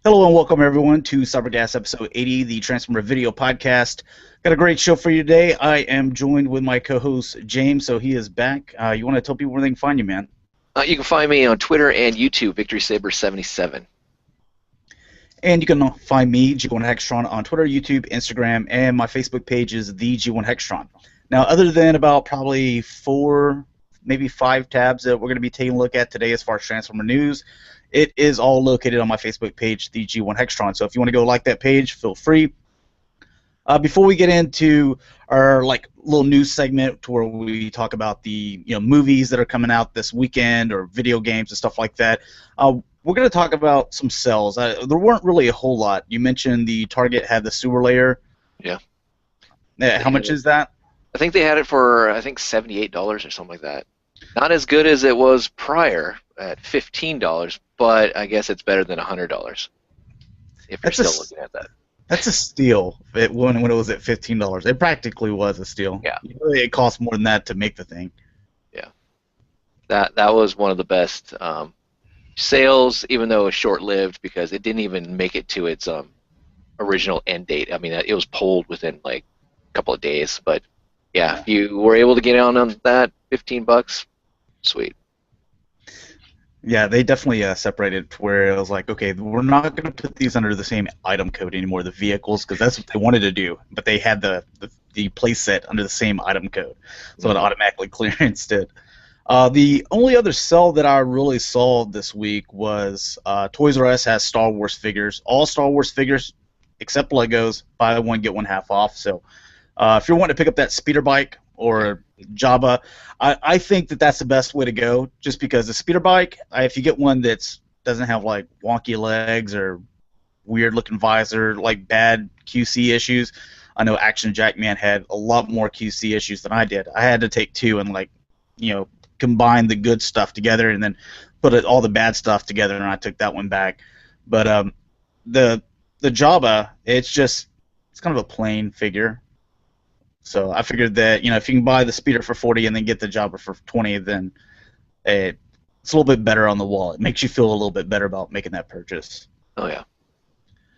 Hello and welcome everyone to Cybercast Episode 80, the Transformer Video Podcast. Got a great show for you today. I am joined with my co-host James, so he is back. You want to tell people where they can find you, man? You can find me on Twitter and YouTube, VictorySaber77. And you can find me, G1 Hextron, on Twitter, YouTube, Instagram, and my Facebook page is the G1 Hextron. Now, other than about probably 4, maybe 5 tabs that we're going to be taking a look at today as far as Transformer news, it is all located on my Facebook page, the G1 Hextron. So if you want to go like that page, feel free. Before we get into our little news segment to where we talk about the movies that are coming out this weekend or video games and stuff like that, we're going to talk about some sales. There weren't really a whole lot. You mentioned the Target had the sewer layer. Yeah. How much is that? I think they had it for $78 or something like that. Not as good as it was prior at $15, but I guess it's better than $100 if you're still looking at that. That's a steal when it was at $15. It practically was a steal. Yeah. Really, it cost more than that to make the thing. Yeah. That was one of the best sales, even though it was short-lived because it didn't even make it to its original end date. I mean, it was pulled within like a couple of days, but yeah, if you were able to get on that, $15, sweet. Yeah, they definitely separated to where it was like, okay, we're not going to put these under the same item code anymore, the vehicles, because that's what they wanted to do, but they had the place set under the same item code, so it automatically clearanced it. The only other sell that I really saw this week was Toys R Us has Star Wars figures, all Star Wars figures except Legos, buy one get one half off. So if you're wanting to pick up that speeder bike or Jabba, I think that's the best way to go, just because the speeder bike, if you get one that doesn't have like wonky legs or weird looking visor, like bad QC issues. I know Action Jackman had a lot more QC issues than I did. I had to take two and combine the good stuff together and then put all the bad stuff together, and I took that one back. But the Jabba, it's kind of a plain figure. So I figured that if you can buy the speeder for $40 and then get the Jabba for $20, then it's a little bit better on the wall. It makes you feel a little bit better about making that purchase. Oh yeah,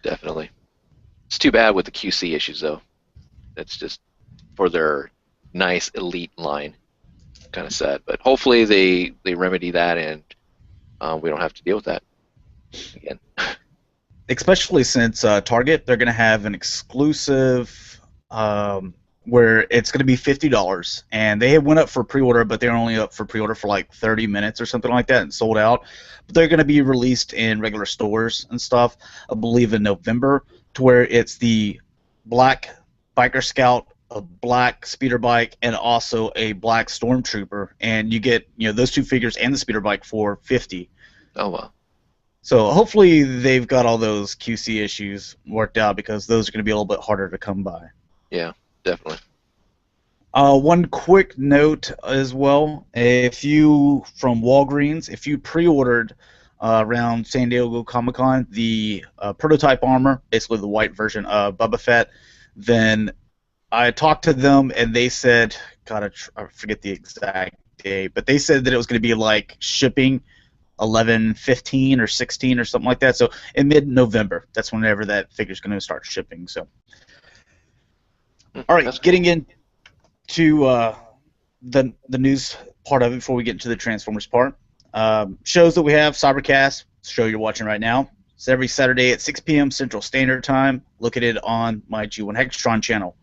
definitely. It's too bad with the QC issues though. That's just for their nice elite line. Kind of sad, but hopefully they remedy that and we don't have to deal with that again. Especially since Target, they're going to have an exclusive where it's going to be $50, and they went up for pre-order, but they're only up for pre-order for like 30 minutes or something like that and sold out. But they're going to be released in regular stores and stuff, I believe in November, to where it's the black Biker Scout, a black speeder bike, and also a black Stormtrooper, and you get those two figures and the speeder bike for $50. Oh wow. So hopefully they've got all those QC issues worked out, because those are going to be a little bit harder to come by. Yeah, definitely. One quick note as well: if you from Walgreens, if you pre-ordered around San Diego Comic-Con the prototype armor, basically the white version of Boba Fett, then I talked to them and they said, God, I forget the exact date, but they said that it was going to be like shipping 11/15 or 16 or something like that. So in mid-November, that's whenever that figure's going to start shipping. So, all right, getting into the news part of it before we get into the Transformers part. Shows that we have: Cybercast, show you're watching right now. It's every Saturday at 6 p.m. Central Standard Time, located on my G1 Hextron channel.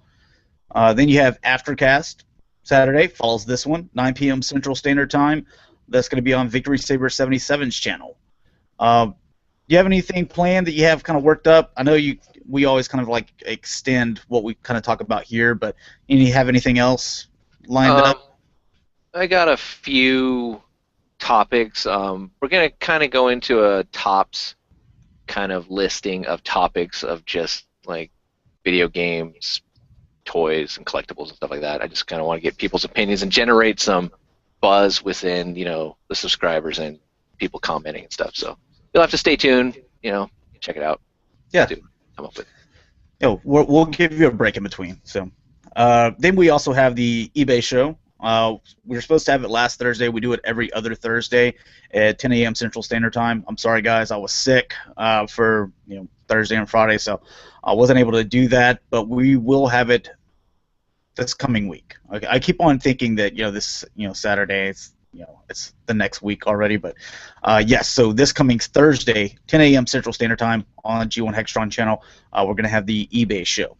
Then you have Aftercast, Saturday, follows this one, 9 p.m. Central Standard Time. That's going to be on VictorySaber77's channel. Do you have anything planned that you have kind of worked up? I know we always kind of like extend what we kind of talk about here, but you have anything else lined up? I got a few topics. We're going to kind of go into a tops kind of listing of topics of just like video games, toys, and collectibles and stuff like that. I just kind of want to get people's opinions and generate some buzz within the subscribers and people commenting and stuff. So you'll have to stay tuned. Check it out. Yeah. Come up with. We'll give you a break in between. So then we also have the eBay show. We were supposed to have it last Thursday. We do it every other Thursday at 10 a.m. Central Standard Time. I'm sorry, guys. I was sick for Thursday and Friday, so I wasn't able to do that. But we will have it this coming week. I keep on thinking that this Saturday it's the next week already, but yes. So this coming Thursday, 10 a.m. Central Standard Time on G1 Hextron channel, we're gonna have the eBay show.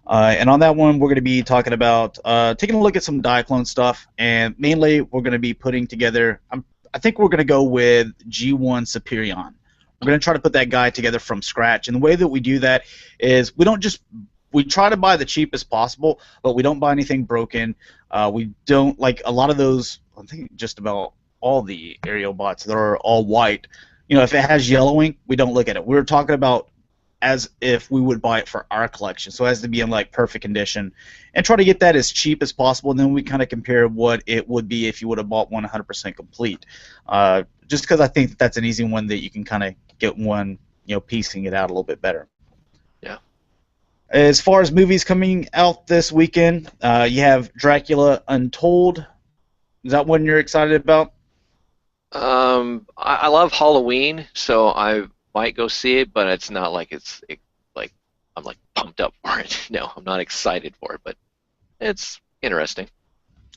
And on that one, we're going to be talking about taking a look at some Diaclone stuff, and mainly we're going to be putting together. I think we're going to go with G1 Superion. We're going to try to put that guy together from scratch, and the way that we do that is we try to buy the cheapest possible, but we don't buy anything broken. We don't like a lot of those. I think just about all the aerial bots that are all white. If it has yellowing, we don't look at it. We're talking about as if we would buy it for our collection, so it has to be in like perfect condition, and try to get that as cheap as possible. And then we kind of compare what it would be if you would have bought 100% complete. Just because I think that's an easy one that you can kind of get one, piecing it out a little bit better. Yeah. As far as movies coming out this weekend, you have Dracula Untold. Is that one you're excited about? I love Halloween, so I might go see it, but it's not like like I'm like pumped up for it. No, I'm not excited for it, but it's interesting.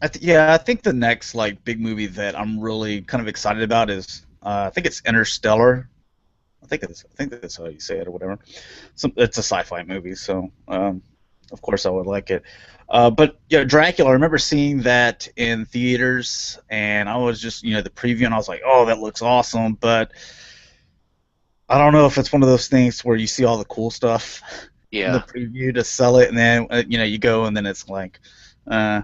I think the next like big movie that I'm really kind of excited about is I think it's Interstellar. I think that's how you say it or whatever. It's a sci-fi movie, so of course I would like it. But yeah, Dracula. I remember seeing that in theaters, and I was just the preview, and I was like, oh, that looks awesome, but I don't know if it's one of those things where you see all the cool stuff in the preview to sell it, and then you go, and then it's like, so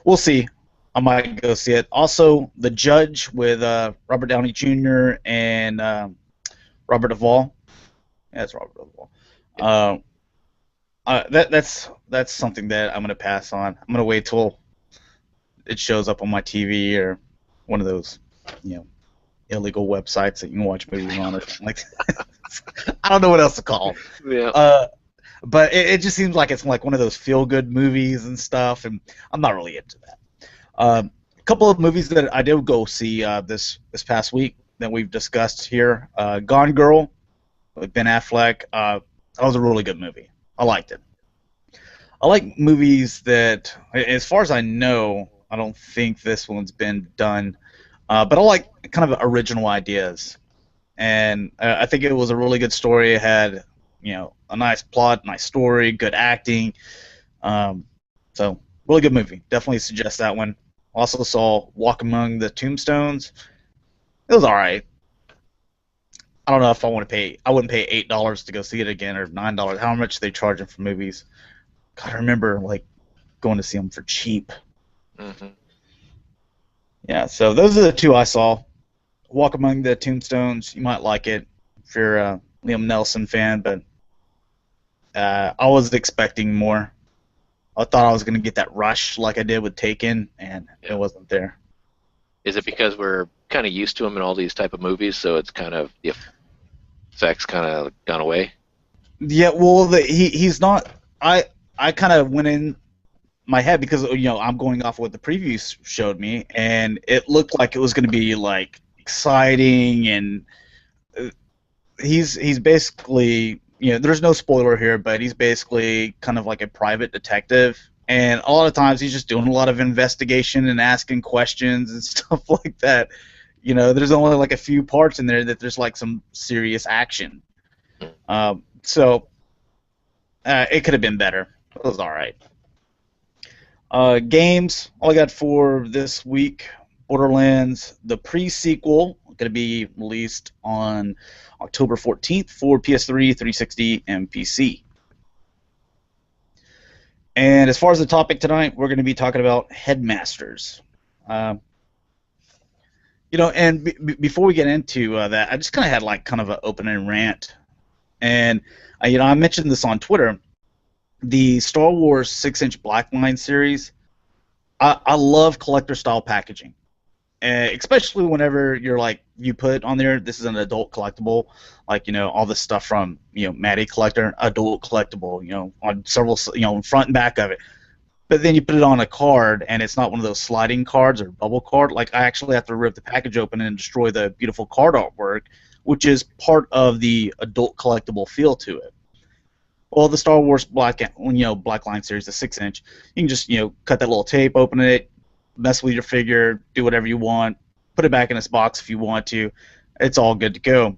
we'll see. I might go see it. Also, The Judge with Robert Downey Jr. and Robert Duvall. Yeah, it's Robert Duvall. That's something that I'm gonna pass on. I'm gonna wait till it shows up on my TV or one of those, illegal websites that you can watch movies on or something like that. I don't know what else to call. Yeah. But it just seems like it's like one of those feel-good movies and stuff, and I'm not really into that. A couple of movies that I did go see this past week that we've discussed here. Gone Girl with Ben Affleck. That was a really good movie. I liked it. I like movies that, as far as I know, I don't think this one's been done. But I like kind of original ideas, and I think it was a really good story. It had, a nice plot, nice story, good acting. So really good movie. Definitely suggest that one. Also saw Walk Among the Tombstones. It was all right. I don't know if I want to pay. I wouldn't pay $8 to go see it again, or $9. How much they charging for movies? God, I remember like going to see them for cheap. Mm-hmm. Yeah, so those are the two I saw. Walk Among the Tombstones, you might like it if you're a Liam Neeson fan, but I was expecting more. I thought I was going to get that rush like I did with Taken, and it wasn't there. Is it because we're kind of used to him in all these type of movies, so it's kind of the effects kind of gone away? Yeah, well, he's not. I kind of went in my head because I'm going off what the previews showed me, and it looked like it was going to be like exciting, and he's basically there's no spoiler here, but he's basically kind of like a private detective, and a lot of times he's just doing a lot of investigation and asking questions and stuff like that. There's only like a few parts in there that there's like some serious action. So it could have been better. It was all right. Games, all I got for this week, Borderlands, the pre-sequel, going to be released on October 14th for PS3, 360, and PC. And as far as the topic tonight, we're going to be talking about Headmasters. Before we get into that, I just kind of had like kind of an opening rant. And, I mentioned this on Twitter. The Star Wars 6-inch Blackline series, I love collector style packaging, especially whenever you put on there this is an adult collectible, like all the stuff from Matty Collector, adult collectible, on several front and back of it. But then you put it on a card, and it's not one of those sliding cards or bubble card. Like, I actually have to rip the package open and destroy the beautiful card artwork, which is part of the adult collectible feel to it. Well, the Star Wars Black Line series, the 6-inch, you can just cut that little tape, open it, mess with your figure, do whatever you want, put it back in its box if you want to. It's all good to go.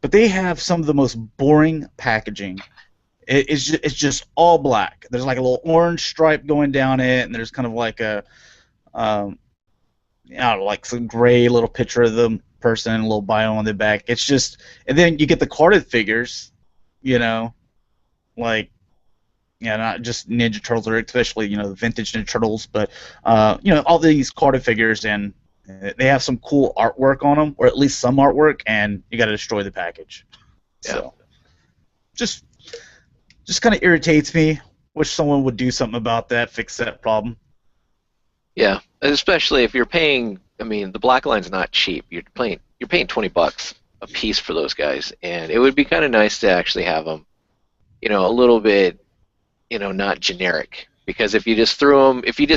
But they have some of the most boring packaging. It's just all black. There's like a little orange stripe going down it, and there's kind of like a like some gray little picture of the person, a little bio on the back. It's just, and then you get the carded figures, like, not just Ninja Turtles, or especially the vintage Ninja Turtles, but all these carded figures, and they have some cool artwork on them, or at least some artwork, and you got to destroy the package. Yeah. So just kind of irritates me. Wish someone would do something about that, fix that problem. Yeah, especially if you're paying. I mean, the Black Line's not cheap. You're paying $20 a piece for those guys, and it would be kind of nice to actually have them, a little bit, not generic. Because if you just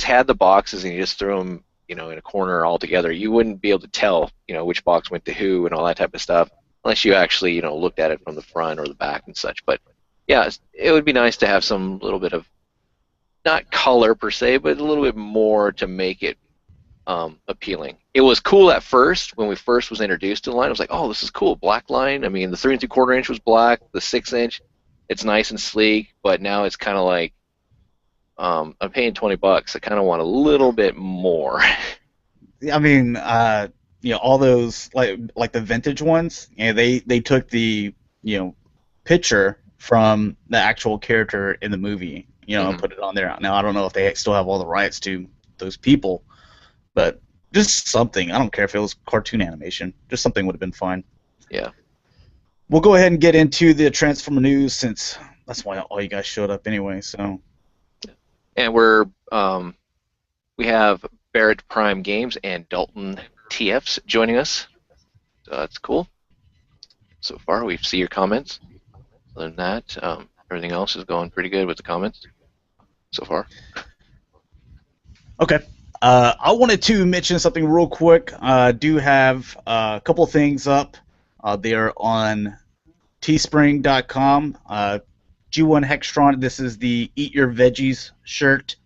had the boxes and you just threw them, in a corner altogether, you wouldn't be able to tell, which box went to who and all that type of stuff, unless you actually, looked at it from the front or the back and such. But yeah, it would be nice to have some little bit of, not color per se, but a little bit more to make it appealing. It was cool at first when we first was introduced to the line. I was like, oh, this is cool, Black Line. I mean, the 3 3/4 inch was black, the 6-inch, it's nice and sleek. But now it's kind of like, I'm paying $20. I kind of want a little bit more. I mean, all those like the vintage ones, they took the picture from the actual character in the movie, and put it on there. Now I don't know if they still have all the rights to those people, but just something. I don't care if it was cartoon animation. Just something would have been fine. Yeah. We'll go ahead and get into the Transformer news, since that's why all you guys showed up anyway. So. And we have Barrett Prime Games and Dalton TFs joining us. So that's cool. So far, we see your comments. Other than that, everything else is going pretty good with the comments so far. Okay. I wanted to mention something real quick. I do have a couple things up. They are on teespring.com. G1 Hextron, this is the Eat Your Veggies shirt.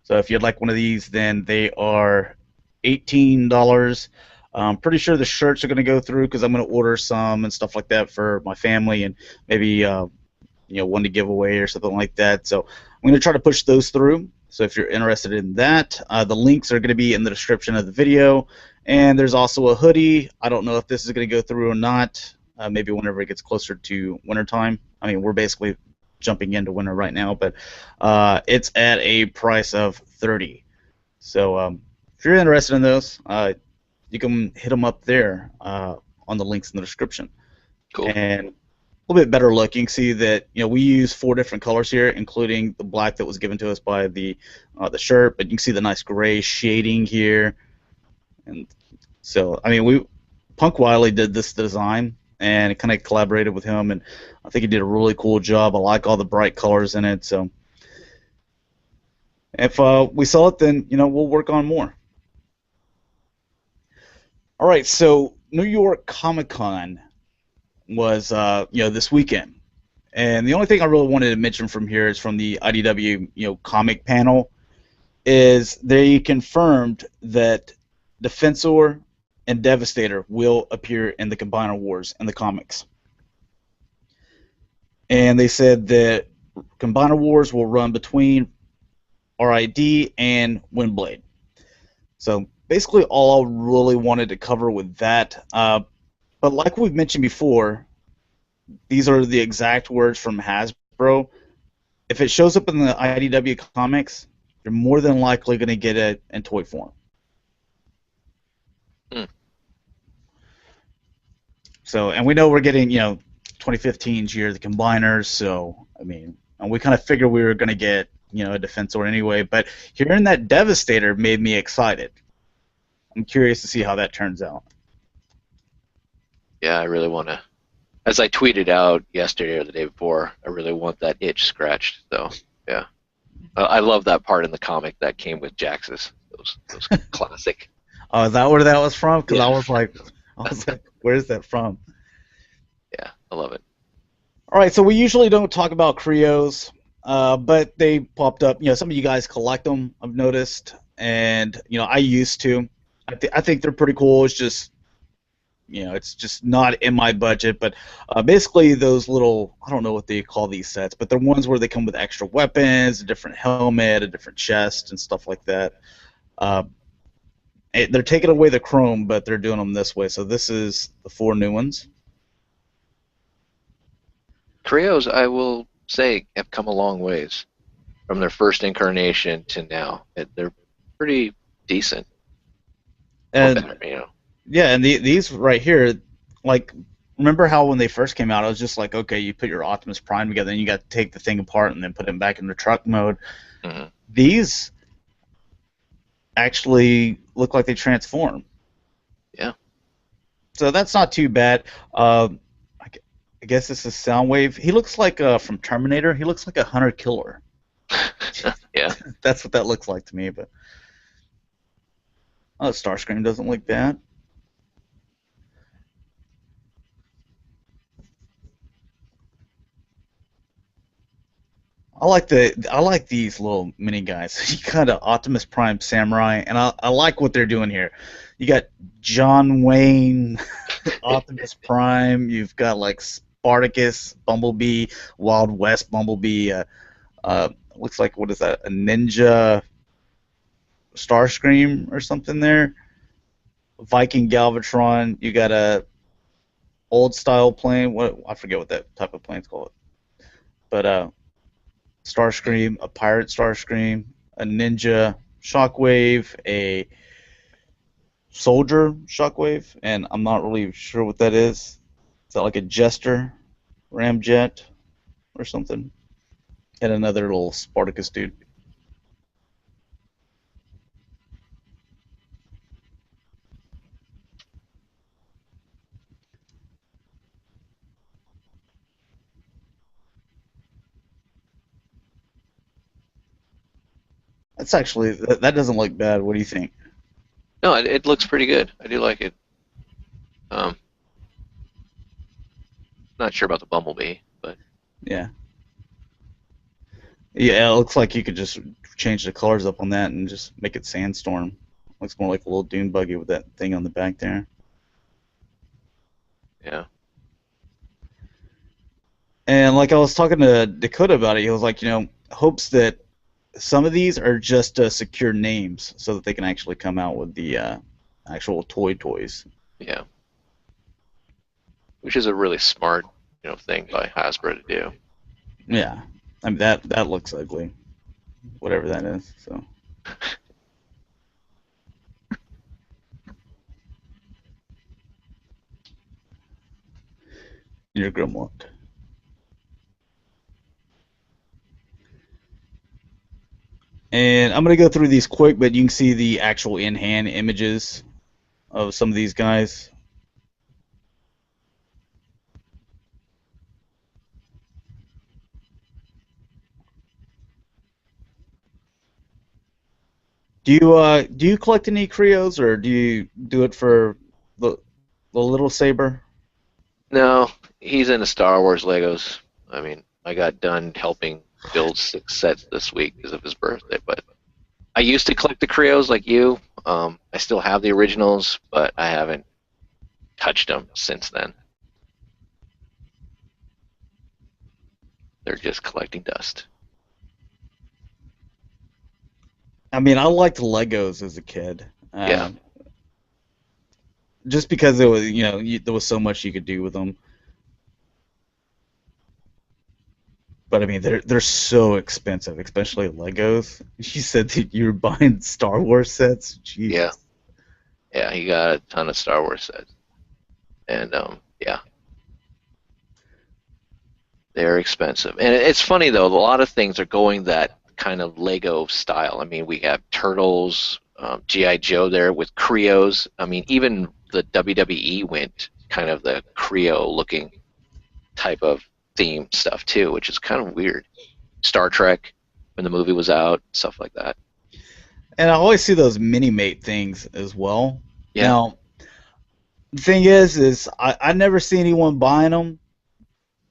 So if you'd like one of these, then they are $18. I'm pretty sure the shirts are going to go through, because I'm going to order some and stuff like that for my family, and maybe one to give away or something like that. So I'm going to try to push those through. So if you're interested in that, the links are going to be in the description of the video. And there's also a hoodie. I don't know if this is going to go through or not. Maybe whenever it gets closer to wintertime. I mean, we're basically jumping into winter right now, but it's at a price of $30. So if you're interested in those, you can hit them up there on the links in the description. Cool. And a little bit better look, you can see that we use 4 different colors here, including the black that was given to us by the shirt. But you can see the nice gray shading here, and so I mean, Punk Wiley did this design, and kind of collaborated with him, and I think he did a really cool job. I like all the bright colors in it. So if we sell it, then we'll work on more. All right, so New York Comic Con was this weekend, and the only thing I really wanted to mention from here is from the IDW comic panel, is they confirmed that Defensor and Devastator will appear in the Combiner Wars in the comics, and they said that Combiner Wars will run between RID and Windblade. So basically all I really wanted to cover with that. But like we've mentioned before, these are the exact words from Hasbro. If it shows up in the IDW comics, you're more than likely going to get it in toy form. So, and we know we're getting, 2015's year of the Combiners, so, I mean, and we kind of figured we were going to get, a Defensor anyway, but hearing that Devastator made me excited. I'm curious to see how that turns out. Yeah, I really want to, as I tweeted out yesterday or the day before, I really want that itch scratched, so, yeah. I love that part in the comic that came with Jax's. Those classic. Oh, is that where that was from? Because Yeah, I was like, where's that from? yeah, I love it. All right, so we usually don't talk about Creos, but they popped up. Some of you guys collect them, I've noticed, and I used to. I think they're pretty cool. It's just it's just not in my budget. But basically, those little, I don't know what they call these sets, but they're ones where they come with extra weapons, a different helmet, a different chest, and stuff like that. Uh, they're taking away the chrome, but they're doing them this way. So this is the 4 new ones. Creos, I will say, have come a long ways from their first incarnation to now. They're pretty decent. Or And better. yeah, and these right here, like, remember how when they first came out, it was just like, okay, you put your Optimus Prime together, and you got to take the thing apart and then put it back in the truck mode. Mm-hmm. These actually look like they transform. Yeah. So that's not too bad. I guess this is Soundwave. He looks like from Terminator. He looks like a hunter killer. Yeah. That's what that looks like to me. But Starscream doesn't look bad. I like these little mini guys. You got an Optimus Prime Samurai, and I like what they're doing here. You got John Wayne, Optimus Prime. You've got like Spartacus, Bumblebee, Wild West Bumblebee. Looks like, what is that? A Ninja Starscream or something there. Viking Galvatron. You got a old style plane. What, I forget what that type of plane's called. But Starscream, a pirate Starscream, a ninja Shockwave, a soldier Shockwave, and I'm not really sure what that is. Is that like a jester ramjet or something? And another little Spartacus dude. That's actually, that doesn't look bad. What do you think? No, it looks pretty good. I do like it. Not sure about the Bumblebee, but Yeah. Yeah, it looks like you could just change the colors up on that and just make it Sandstorm. Looks more like a little dune buggy with that thing on the back there. yeah. And like I was talking to Dakota about it, he was like, hopes that some of these are just secure names so that they can actually come out with the actual toys. Yeah. Which is a really smart, thing by Hasbro to do. Yeah, I mean that looks ugly, whatever that is. So. Your Grimlock. And I'm going to go through these quick, but you can see the actual in-hand images of some of these guys. Do you collect any Creos, or do you do it for the little saber? No, he's into Star Wars Legos. I mean, I got done helping build 6 sets this week because of his birthday, but I used to collect the Creos like you. I still have the originals, but I haven't touched them since then. They're just collecting dust. I mean, I liked Legos as a kid. Yeah. Just because there was, there was so much you could do with them. But I mean, they're so expensive, especially Legos. You said that you were buying Star Wars sets. Jeez. Yeah. Yeah, he got a ton of Star Wars sets. And, yeah. They're expensive. And it's funny, though, a lot of things are going that kind of Lego style. I mean, we have Turtles, G.I. Joe there with Creos. I mean, even the WWE went kind of the Creo-looking type of theme stuff, too, which is kind of weird. Star Trek. when the movie was out, stuff like that. And I always see those mini mate things as well. Yeah. Now, the thing is I never see anyone buying them,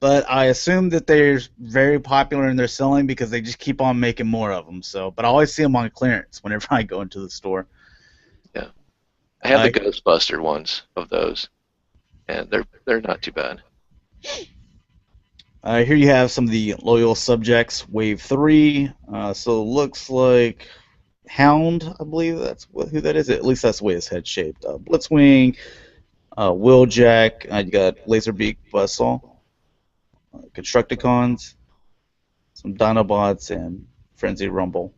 but I assume that they're very popular and they're selling because they just keep on making more of them. So, but I always see them on clearance whenever I go into the store. Yeah. I have the Uh, Ghostbuster ones of those, and they're not too bad. Here you have some of the loyal subjects, Wave 3. So it looks like Hound, I believe who that is. At least that's the way his head's shaped. Blitzwing, Wheeljack, you got Laserbeak Buzzsaw, Constructicons, some Dinobots, and Frenzy Rumble.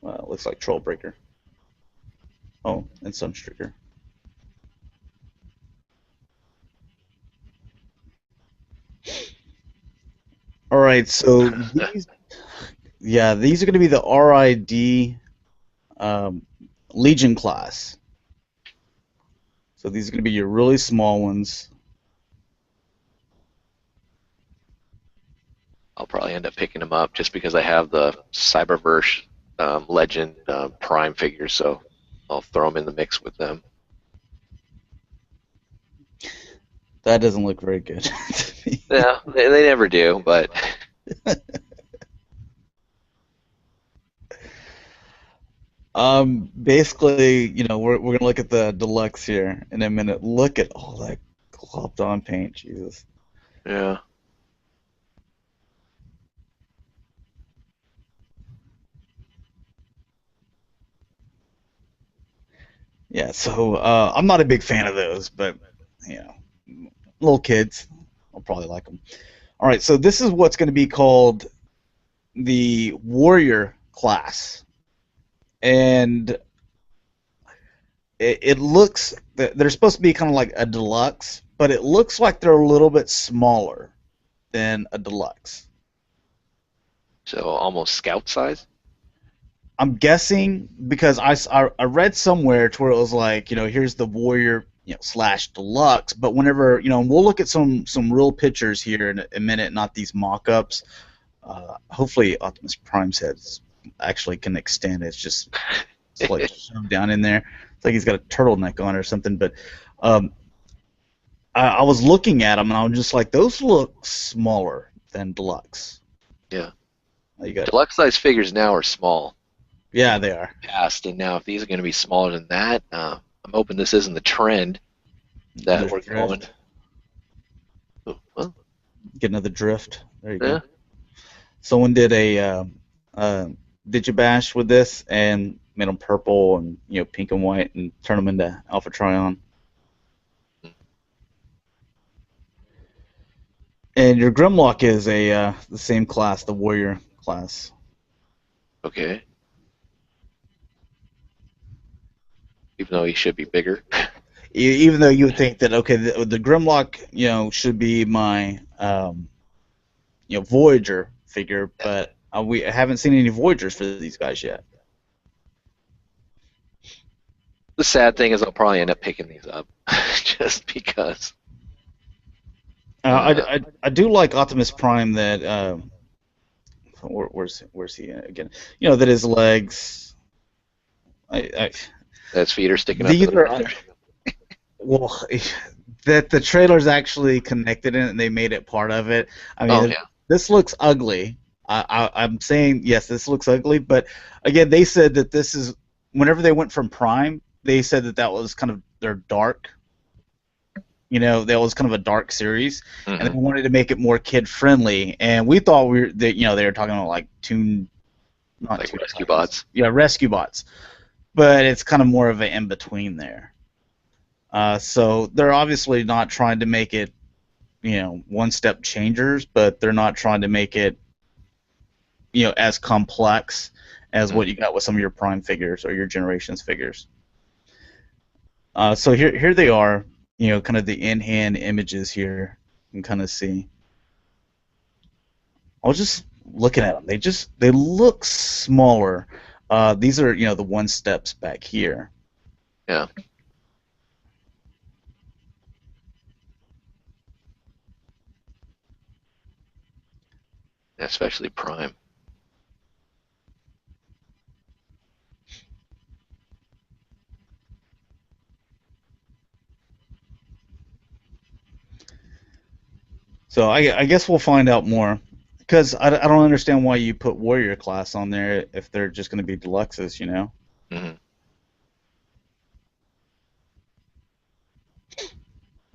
Looks like Trollbreaker. Oh, and Sunstreaker. All right, so these are going to be the RID Legion class. So these are going to be your really small ones. I'll probably end up picking them up just because I have the Cyberverse Legend Prime figures, so I'll throw them in the mix with them. That doesn't look very good to me. Yeah, they never do, but Basically, we're gonna look at the deluxe here in a minute. Look at all that glopped on paint, Jesus. yeah. Yeah, so I'm not a big fan of those, but you know, little kids, I'll probably like them. All right, so this is what's going to be called the warrior class, and it looks they're supposed to be kind of like a deluxe, but it looks like they're a little bit smaller than a deluxe. So almost scout size. I'm guessing because I read somewhere to where it was like, here's the warrior, slash deluxe. But whenever, we'll look at some real pictures here in a minute, not these mock-ups. Hopefully Optimus Prime's head actually can extend. It's like shoved down in there. It's like he's got a turtleneck on or something. But I was looking at them and I was just like, those look smaller than deluxe. Yeah. You got Deluxe size figures now are small. Yeah, they are. Past, and now if these are going to be smaller than that, I'm hoping this isn't the trend that There's we're drift. going. Oh, well, Get another drift. There you yeah. go. Someone did a Digibash with this and made them purple and pink and white and turned them into Alpha Trion. And your Grimlock is the same class, the Warrior class. Okay. Even though he should be bigger. Even though you would think that the Grimlock should be my Voyager figure, but we haven't seen any Voyagers for these guys yet. The sad thing is I'll probably end up picking these up just because. I do like Optimus Prime that where's he again? That his legs. His feet are sticking these up. Are well, that the trailer's actually connected in it and they made it part of it. I mean, this looks ugly. I'm saying yes, this looks ugly, but again, they said that this is whenever they went from Prime, they said that was kind of their dark. That was kind of a dark series, and they wanted to make it more kid friendly. And we thought they were talking about like rescue bots. Yeah, rescue bots, but it's kind of more of an in between there. So they're obviously not trying to make it, one-step changers, but they're not trying to make it, as complex as what you got with some of your Prime figures or your Generations figures. So here they are, kind of the in-hand images here. You can kind of see. I was just looking at them. They look smaller. These are, the one steps back here. Yeah. Especially Prime. So I guess we'll find out more. Because I don't understand why you put warrior class on there if they're just going to be deluxes, you know? Hmm.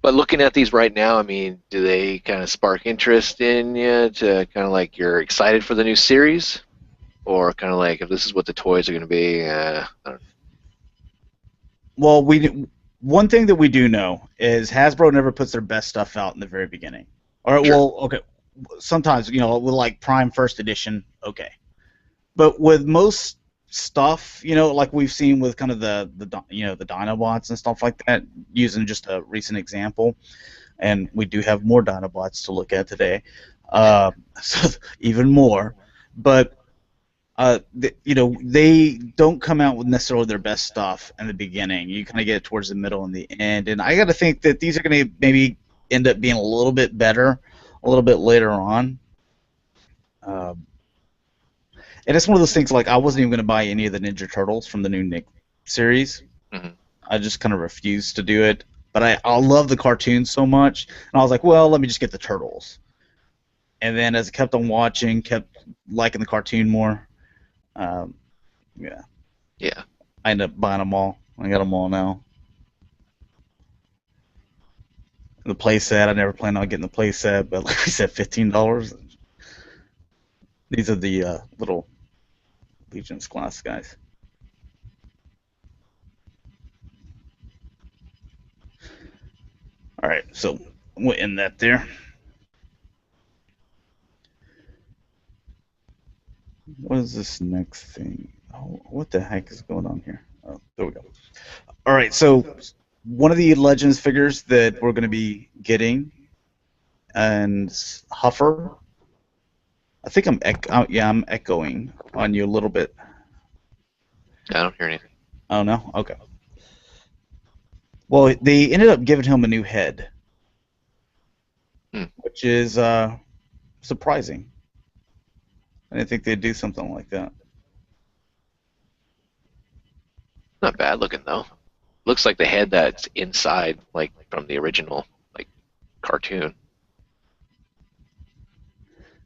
But looking at these right now, I mean, do they kind of spark interest in you to kind of like you're excited for the new series, or kind of like if this is what the toys are going to be? I don't Well, one thing that we do know is Hasbro never puts their best stuff out in the very beginning. Or Sure. well, okay, sometimes with like Prime First Edition, okay, but with most stuff, like we've seen with kind of the Dinobots and stuff like that, using just a recent example, and we do have more Dinobots to look at today, so even more, but they don't come out with necessarily their best stuff in the beginning. You kind of get it towards the middle and the end, and I got to think that these are going to maybe end up being a little bit better a little bit later on. Um, and it's one of those things like I wasn't even going to buy any of the Ninja Turtles from the new Nick series. Hmm. I just kind of refused to do it. But I love the cartoon so much, and I was like, well, let me just get the Turtles. And then as I kept on watching, kept liking the cartoon more. Um, yeah, Yeah. I ended up buying them all. I got them all now. The playset, I never planned on getting the playset, but like we said, $15. These are the little Legion's class guys. All right, so we'll end that there. What is this next thing? Oh, what the heck is going on here? Oh, there we go. All right, so one of the Legends figures that we're going to be getting, and Huffer. I think I'm echoing on you a little bit. I don't hear anything. Oh no, okay. Well, they ended up giving him a new head, Hmm. which is surprising. I didn't think they'd do something like that. Not bad looking though. Looks like the head that's inside, like from the original, like cartoon.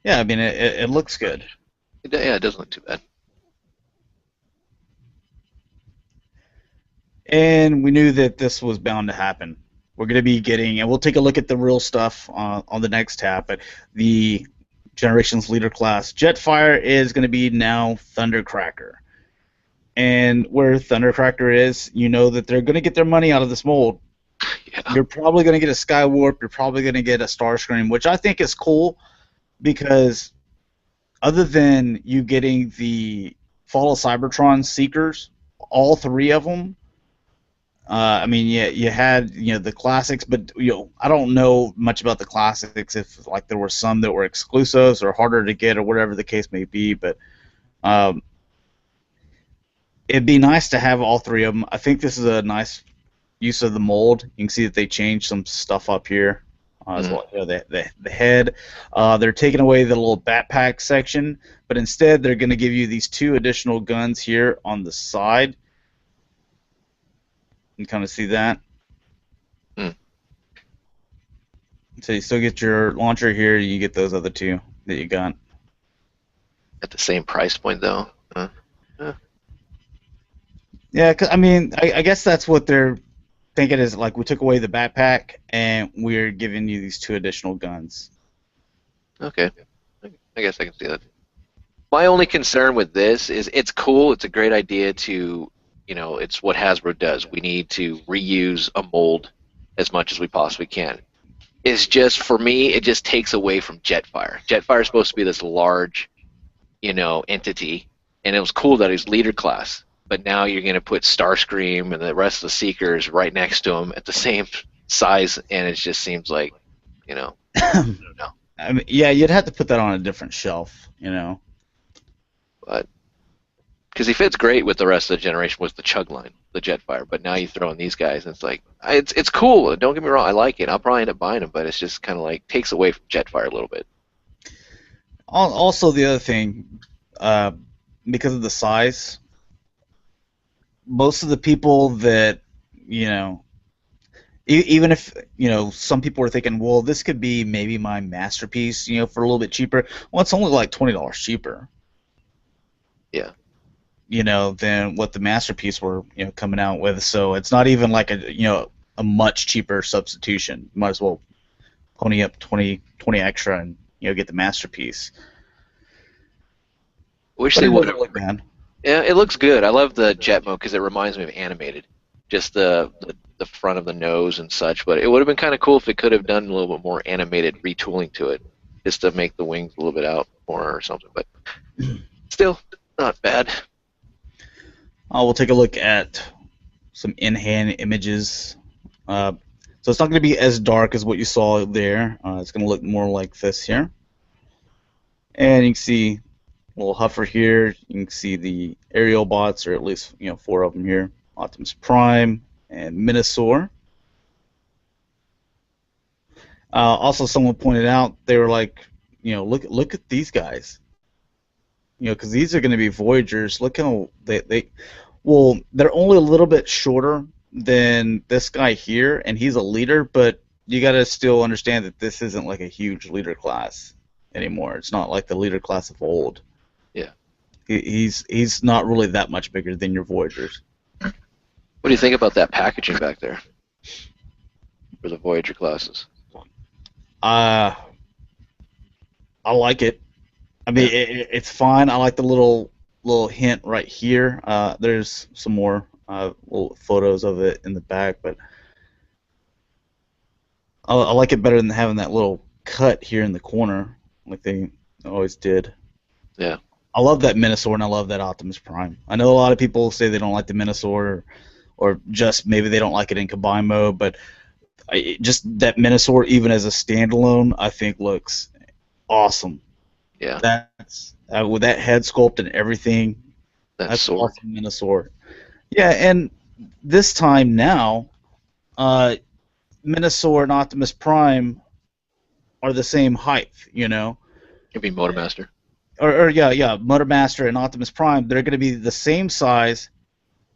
Yeah, I mean it looks good. Yeah, it doesn't look too bad. And we knew that this was bound to happen. We're going to be getting, and we'll take a look at the real stuff on the next tab, but the Generations Leader class Jetfire is going to be now Thundercracker. And where Thundercracker is, you know that they're going to get their money out of this mold. Yeah. You're probably going to get a Skywarp, you're probably going to get a Starscream, which I think is cool because other than you getting the Fall of Cybertron Seekers, all three of them, I mean, yeah, you had the classics, but I don't know much about the classics. If like there were some that were exclusives or harder to get or whatever the case may be, but um, it'd be nice to have all three of them. I think this is a nice use of the mold. You can see that they changed some stuff up here as Mm. well. The head. They're taking away the little backpack section, but instead they're going to give you these two additional guns here on the side. You can kind of see that. Mm. So you still get your launcher here. You get those other two that you got. At the same price point though. Uh, Yeah, 'cause, I mean, I guess that's what they're thinking is like we took away the backpack and we're giving you these two additional guns. okay. I guess I can see that. My only concern with this is it's cool. It's a great idea to, it's what Hasbro does. We need to reuse a mold as much as we possibly can. It's just, for me, it just takes away from Jetfire. Jetfire is supposed to be this large, entity, and it was cool that he's leader class. But now you're going to put Starscream and the rest of the Seekers right next to him at the same size, and it just seems like, I don't know. I mean, yeah, you'd have to put that on a different shelf. But because he fits great with the rest of the generation with the Chug line, the Jetfire. But now you throw in these guys, and it's like it's cool. Don't get me wrong, I like it. I'll probably end up buying them, but it's just kind of like takes away from Jetfire a little bit. Also, the other thing, uh, because of the size, most of the people that you know, Even if, some people were thinking, well, this could be maybe my masterpiece, for a little bit cheaper. Well, it's only like $20 cheaper, Yeah. Than what the masterpiece were, coming out with. So it's not even like a much cheaper substitution. Might as well pony up 20 extra and, get the masterpiece. Wish But they it would doesn't have. look bad. Yeah, it looks good. I love the jet mode because it reminds me of animated, just the front of the nose and such. But it would have been kind of cool if it could have done a little bit more animated retooling to it, just to make the wings a little bit out more or something. But still, not bad. We'll take a look at some in-hand images. So it's not going to be as dark as what you saw there. It's going to look more like this here. And you can see a little hover here. You can see the aerial bots, or at least 4 of them here. Optimus Prime and Minosaur. Also, someone pointed out, they were like, look at these guys. Because these are going to be Voyagers. Look how they're only a little bit shorter than this guy here, and he's a leader, but you got to still understand that this isn't like a huge leader class anymore. It's not like the leader class of old. Yeah. He's not really that much bigger than your Voyagers. What do you think about that packaging back there for the Voyager classes? I like it. I mean, it's fine. I like the little hint right here. There's some more little photos of it in the back, but I like it better than having that little cut here in the corner, like they always did. Yeah. I love that Minosaur, and I love that Optimus Prime. I know a lot of people say they don't like the Minosaur, or just maybe they don't like it in combine mode, but just that Minosaur, even as a standalone, I think looks awesome. Yeah. That's with that head sculpt and everything. That's sword. awesome, Minosaur. Yeah, and this time now, Minosaur and Optimus Prime are the same height. It'd be Motormaster. Or Motormaster and Optimus Prime, they're going to be the same size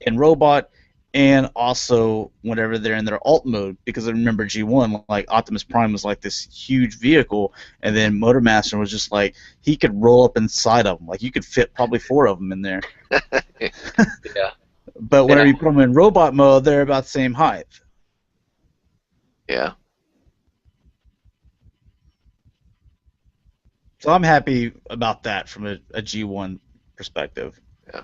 in robot, and also whenever they're in their alt mode, because I remember G1, like Optimus Prime was like this huge vehicle, and then Motormaster was just like, he could roll up inside of them, like you could fit probably 4 of them in there. Yeah. But whenever you put them in robot mode, they're about the same height. Yeah. So I'm happy about that from a G1 perspective. Yeah.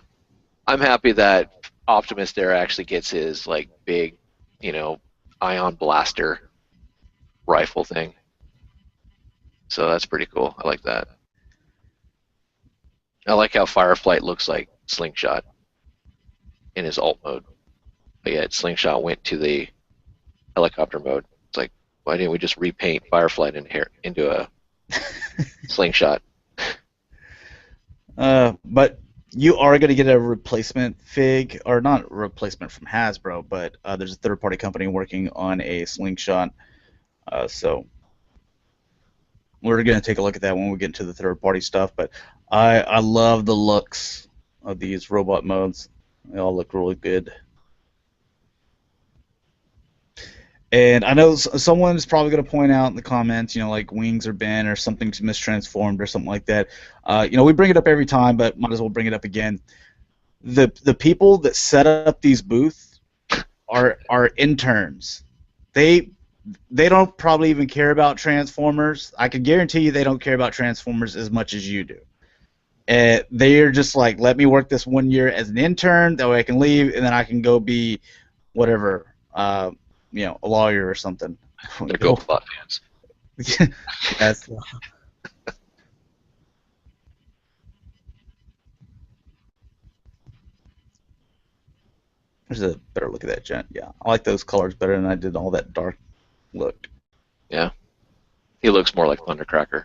I'm happy that Optimus there actually gets his like big, ion blaster rifle thing. So that's pretty cool. I like that. I like how Fireflight looks like Slingshot in his alt mode. But yeah, Slingshot went to the helicopter mode. It's like, why didn't we just repaint Fireflight into a Slingshot? But you are going to get a replacement fig, or not a replacement from Hasbro, but there's a third-party company working on a Slingshot. So we're going to take a look at that when we get into the third-party stuff. But I love the looks of these robot modes. They all look really good. And I know someone's probably going to point out in the comments, like wings are bent or something's mistransformed or something like that. We bring it up every time, but might as well bring it up again. The people that set up these booths are interns. They don't probably even care about Transformers. I can guarantee you they don't care about Transformers as much as you do. They're just like, let me work this 1 year as an intern, that way I can leave, and then I can go be whatever. A lawyer or something. They're GoBot fans. Yes. There's a better look at that gent. Yeah, I like those colors better than I did all that dark look. Yeah. He looks more like Thundercracker.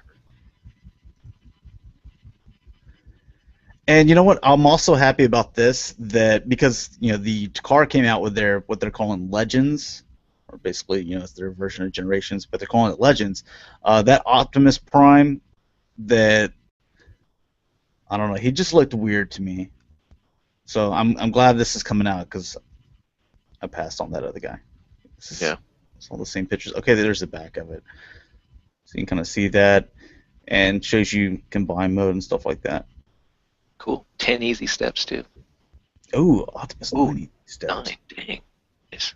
And you know what? I'm also happy about this, that because the car came out with what they're calling Legends, or basically it's their version of Generations, but they're calling it Legends. That Optimus Prime, that I don't know, he just looked weird to me. So I'm glad this is coming out, because I passed on that other guy. Yeah. It's all the same pictures. Okay, there's the back of it. So you can kind of see that, and shows you combine mode and stuff like that. Cool. 10 easy steps too. Oh, Optimus Ooh, 90 steps. 9, dang. Nice.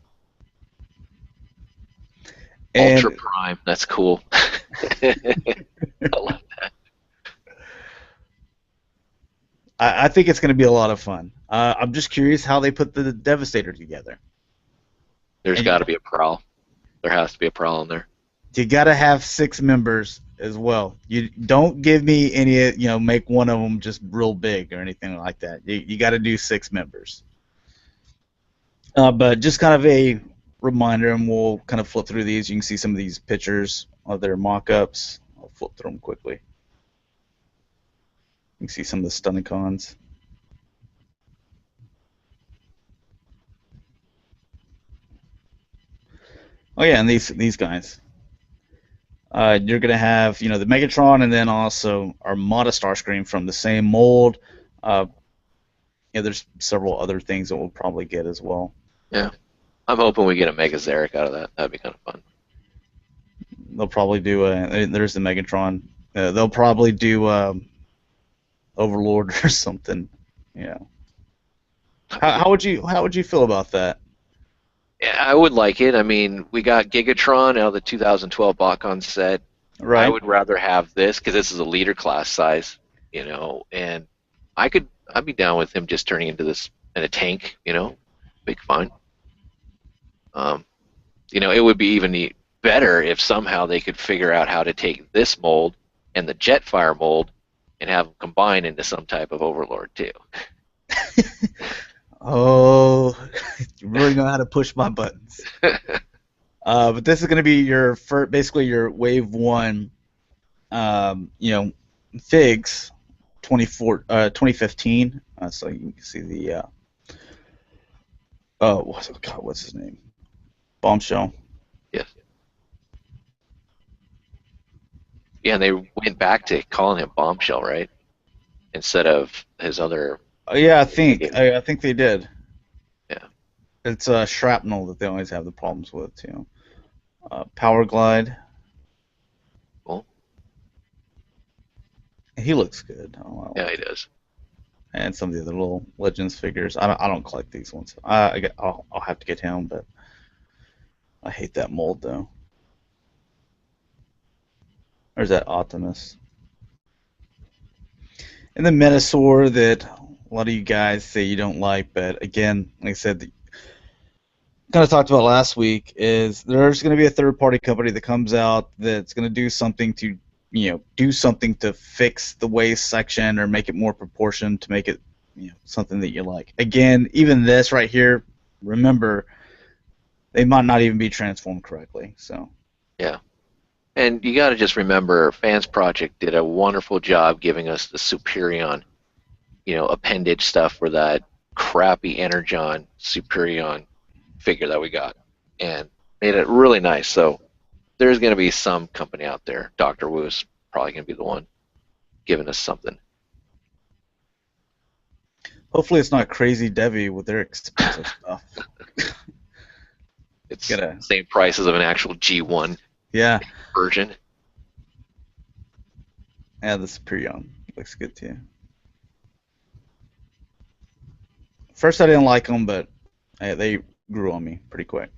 And Ultra Prime, that's cool. I love that. I think it's going to be a lot of fun. I'm just curious how they put the Devastator together. There's And got to be a prowl. There has to be a prowl in there. you got to have 6 members as well. You don't give me any, make one of them just real big or anything like that. You got to do 6 members. But just kind of a reminder, and we'll kind of flip through these. You can see some of these pictures of their mock-ups. I'll flip through them quickly. You can see some of the Stunnicons. Oh yeah, and these guys. You're gonna have the Megatron, and then also Armada Starscream from the same mold. There's several other things that we'll probably get as well. Yeah. I'm hoping we get a Mega Zarek out of that. That'd be kind of fun. They'll probably do there's the Megatron. They'll probably do Overlord or something. Yeah. How would you feel about that? Yeah, I would like it. I mean, we got Gigatron out of the 2012 Bacon set. Right. I would rather have this because this is a leader class size, and I'd be down with him just turning into this in a tank, make fine. It would be even better if somehow they could figure out how to take this mold and the Jetfire mold and have them combine into some type of Overlord too. Oh, you really know how to push my buttons. But this is going to be basically your Wave 1, Figs 2015. So you can see the, what's his name? Bombshell. Yes. Yeah, and they went back to calling him Bombshell, right? Instead of his other. Yeah, I think they did. Yeah. It's Shrapnel that they always have the problems with, too. Power Glide. Cool. He looks good. Yeah, he does. And some of the other little Legends figures. I don't collect these ones. I'll have to get him, but I hate that mold though. There's that Optimus. And the Menasor that a lot of you guys say you don't like, but again, like I said, kind of talked about last week, is there's going to be a third-party company that comes out that's going to do something to fix the waist section or make it more proportioned to make it something that you like. Again, even this right here, remember, they might not even be transformed correctly. So yeah. And you got to just remember, Fans Project did a wonderful job giving us the Superion, appendage stuff for that crappy Energon Superion figure that we got, and made it really nice. So there's going to be some company out there. Dr. Wu's probably going to be the one giving us something. Hopefully it's not Crazy Debbie with their expensive stuff. It's the same prices of an actual G1 version. Yeah, the Superion looks good too. First I didn't like them, but they grew on me pretty quick.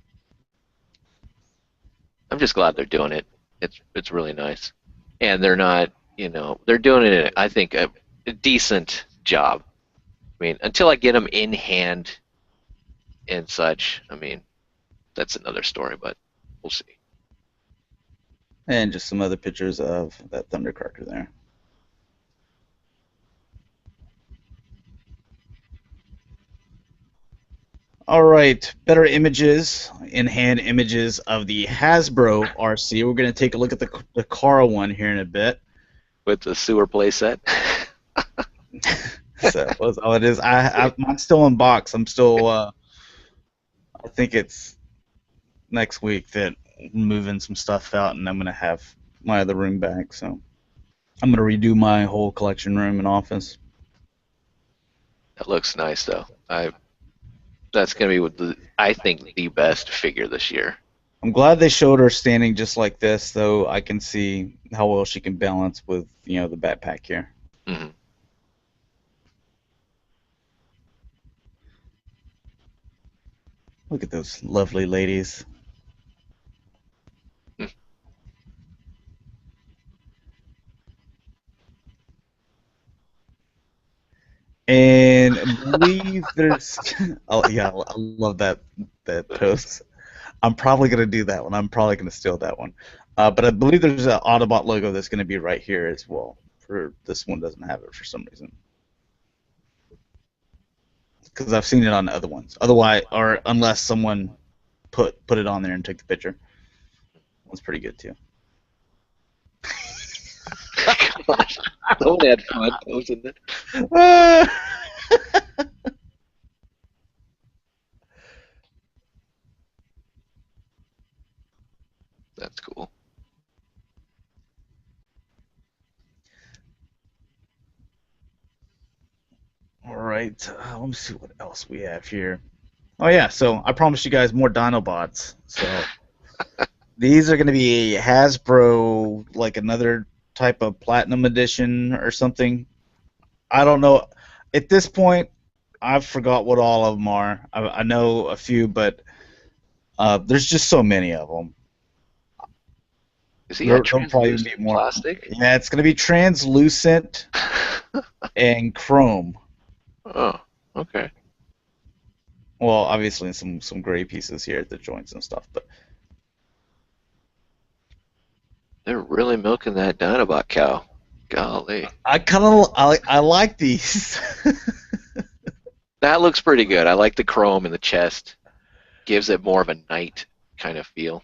I'm just glad they're doing it. It's really nice. And they're not, they're doing it, I think, a decent job. I mean, until I get them in hand and such, I mean, that's another story, but we'll see. And just some other pictures of that Thundercracker there. All right, better images, in-hand images of the Hasbro RC. We're going to take a look at the Kara one here in a bit. With the sewer playset. So that's all it is. I'm still in box. I'm still. I think it's next week that I'm moving some stuff out, and I'm going to have my other room back. So I'm going to redo my whole collection room and office. That looks nice, though. That's going to be I think the best figure this year. I'm glad they showed her standing just like this, though I can see how well she can balance with, the backpack here. Mm-hmm. Look at those lovely ladies. And I believe there's, oh yeah, I love that post. I'm probably gonna do that one. I'm probably gonna steal that one. But I believe there's an Autobot logo that's gonna be right here as well. For this one doesn't have it for some reason. Because I've seen it on other ones. Otherwise, or unless someone put it on there and took the picture. That's pretty good too. Gosh, someone had fun posting it. That's cool. All right, let me see what else we have here. Oh yeah, so I promised you guys more Dinobots. So these are going to be Hasbro, like another type of Platinum Edition or something. I don't know. At this point, I've forgot what all of them are. I know a few, but there's just so many of them. Is he got There'll probably be translucent more. plastic? Yeah, it's going to be translucent and chrome. Oh, okay. Well, obviously some gray pieces here at the joints and stuff, but They're really milking that Dinobot cow. Golly. I like these. That looks pretty good. I like the chrome in the chest. Gives it more of a knight kind of feel.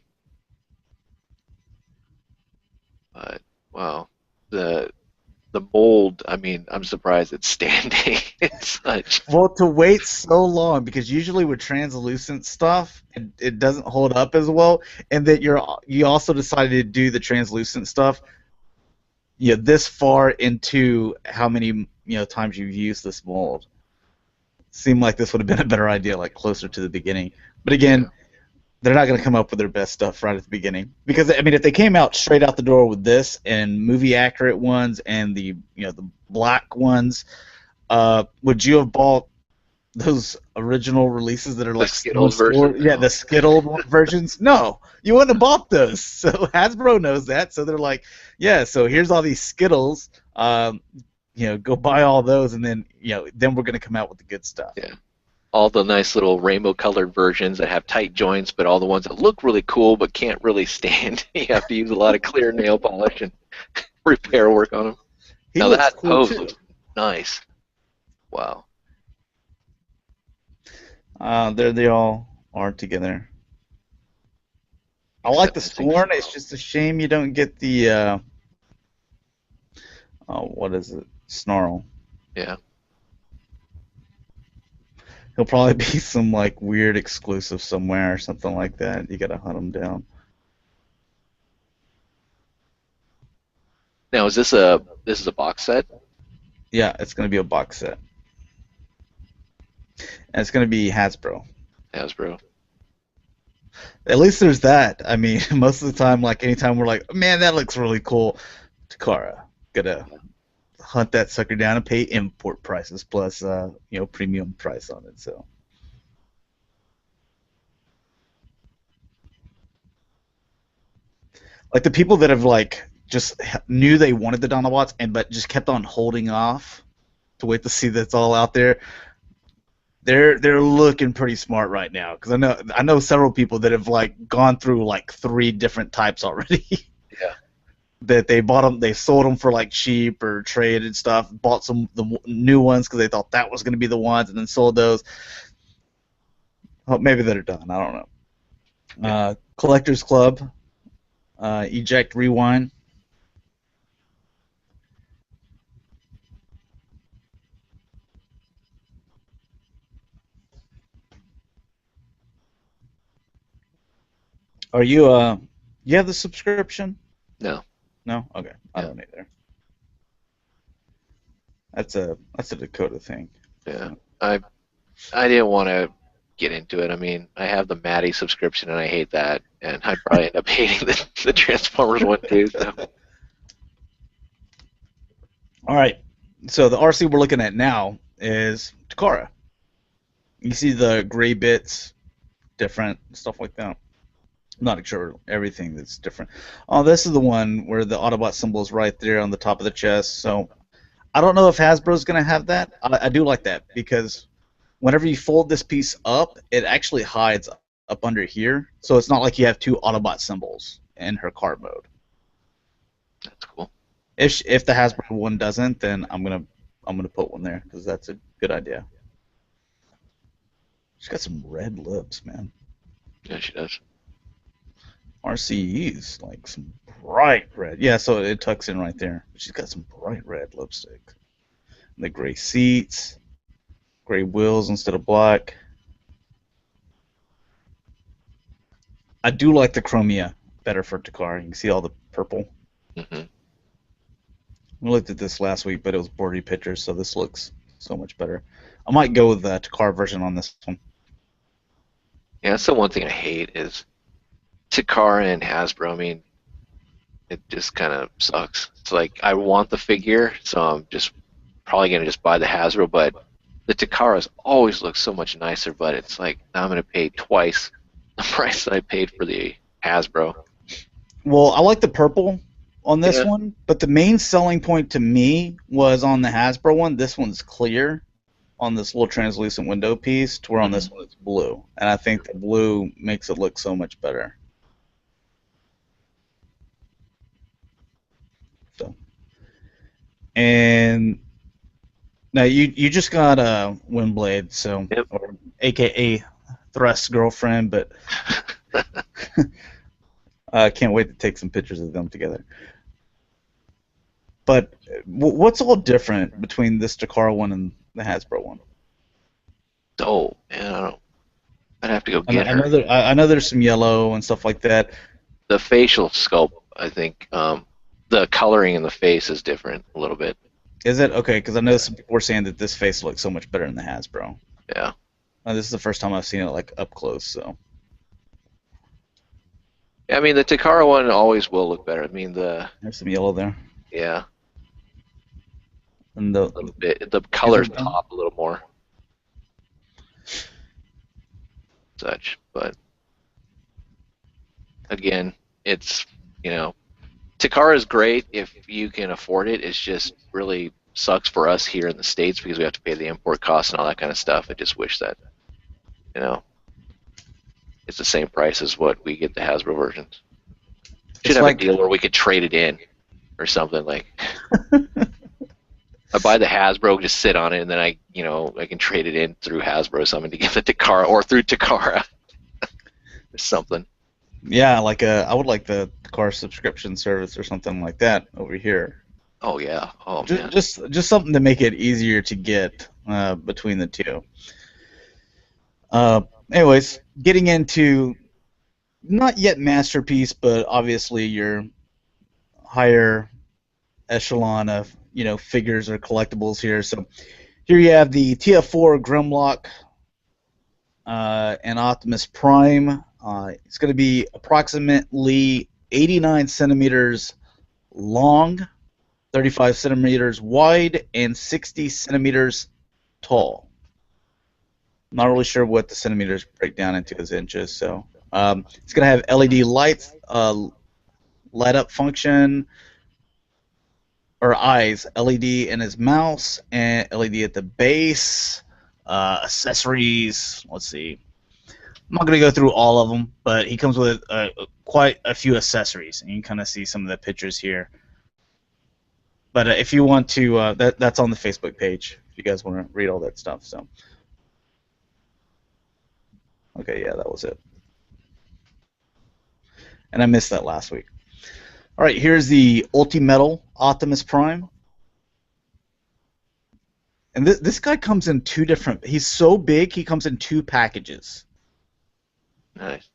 But wow, the mold. I mean, I'm surprised it's standing. It's such. Well, to wait so long because usually with translucent stuff, it doesn't hold up as well, and that you also decided to do the translucent stuff. This far into how many times you've used this mold, seemed like this would have been a better idea, like closer to the beginning. But again, Yeah. they're not going to come up with their best stuff right at the beginning because I mean, if they came out straight out the door with this and movie accurate ones and the black ones, would you have bought those original releases that are The like Skittles version. yeah, the Skittle versions? No, you wouldn't have bought those. So Hasbro knows that, so they're like, yeah, so here's all these Skittles. Go buy all those, and then we're gonna come out with the good stuff. Yeah. All the nice little rainbow colored versions that have tight joints, but all the ones that look really cool but can't really stand. You have to use a lot of clear nail polish and repair work on them. He Now looks that cool pose too. looks nice. Wow. There they all are together. I like Except the missing Scorn. It's Snarl. just a shame you don't get the what is it? Snarl. Yeah. He'll probably be some like weird exclusive somewhere or something like that. You gotta hunt him down. Now is a box set? Yeah, it's gonna be a box set, and it's gonna be Hasbro. Hasbro. At least there's that. I mean, most of the time, like anytime we're like, man, that looks really cool, Takara, gotta hunt that sucker down and pay import prices plus premium price on it. So like the people that have like just knew they wanted the Dinobots and but just kept on holding off to wait to see that's all out there. They're looking pretty smart right now because I know several people that have like gone through like 3 different types already. Yeah. That they bought them, they sold them for like cheap or traded stuff, bought the new ones because they thought that was going to be the ones, and then sold those. Oh, maybe they're done. I don't know. Collectors Club, eject, rewind. Are you have the subscription? No. No? Okay. I Yeah. don't either. That's a Dakota thing. Yeah. So. I didn't want to. get into it. I mean, I have the Maddie subscription and I hate that, and I'd probably end up hating the Transformers one too. So All right. So the RC we're looking at now is Takara. You see the gray bits, different stuff like that. I'm not sure everything that's different. Oh, this is the one where the Autobot symbol is right there on the top of the chest. So I don't know if Hasbro's going to have that. I do like that because whenever you fold this piece up, it actually hides up under here. So it's not like you have two Autobot symbols in her card mode. that's cool. If the Hasbro one doesn't, then I'm gonna put one there because that's a good idea. She's got some red lips, man. Yeah, she does. RCE's like some bright red. Yeah, so it tucks in right there. She's got some bright red lipstick. And the gray seats, gray wheels instead of black. I do like the chromia better for Takara. You can see all the purple. Mm-hmm. We looked at this last week, but it was boardy pictures, so this looks so much better. I might go with the Takara version on this one. Yeah, that's the one thing I hate is Takara and Hasbro. I mean, it just kind of sucks. It's like I want the figure, so I'm just probably gonna just buy the Hasbro, but the Takaras always look so much nicer. But it's like now I'm gonna pay twice the price that I paid for the Hasbro. Well, I like the purple on this Yeah. one, but the main selling point to me was on the Hasbro one. This one's clear on this little translucent window piece, to where on this one it's blue, and I think the blue makes it look so much better. So, and now you just got a Windblade, so Yep. or AKA Thrust's girlfriend, but I can't wait to take some pictures of them together. But what's all different between this Takara one and the Hasbro one? Oh man, I don't. I'd have to go I get her. I know there's some yellow and stuff like that. The facial sculpt, I think, the coloring in the face is different a little bit. Is it? Okay, because I know some people were saying that this face looks so much better in the Hasbro. Yeah. This is the first time I've seen it like up close, so. I mean, the Takara one always will look better. I mean, There's some yellow there. yeah, And a little bit. The colors pop a little more. Such, but again, it's, Takara is great if you can afford it. It's just really sucks for us here in the States because we have to pay the import costs and all that kind of stuff. I just wish that, it's the same price as what we get the Hasbro versions. Should have a deal where we could trade it in or something like. I buy the Hasbro, just sit on it, and then I can trade it in through Hasbro or something to get the Takara, or through Takara or something. Yeah, I would like the Takara subscription service or something like that over here. Oh yeah. Oh man. Just something to make it easier to get between the two. Anyways, getting into not yet masterpiece, but obviously your higher echelon of figures or collectibles here. So here you have the TF4 Grimlock and Optimus Prime. It's going to be approximately 89 centimeters long, 35 centimeters wide, and 60 centimeters tall. Not really sure what the centimeters break down into as inches. So it's going to have LED lights, light up function, or eyes, LED in his mouse, and LED at the base. Accessories, let's see. I'm not going to go through all of them, but he comes with quite a few accessories, and you can kind of see some of the pictures here. But if you want to, that's on the Facebook page, if you guys want to read all that stuff. So, okay, yeah, that was it. And I missed that last week. All right, here's the Ultimetal Optimus Prime. And this guy comes in two different... He's so big, he comes in two packages. Nice.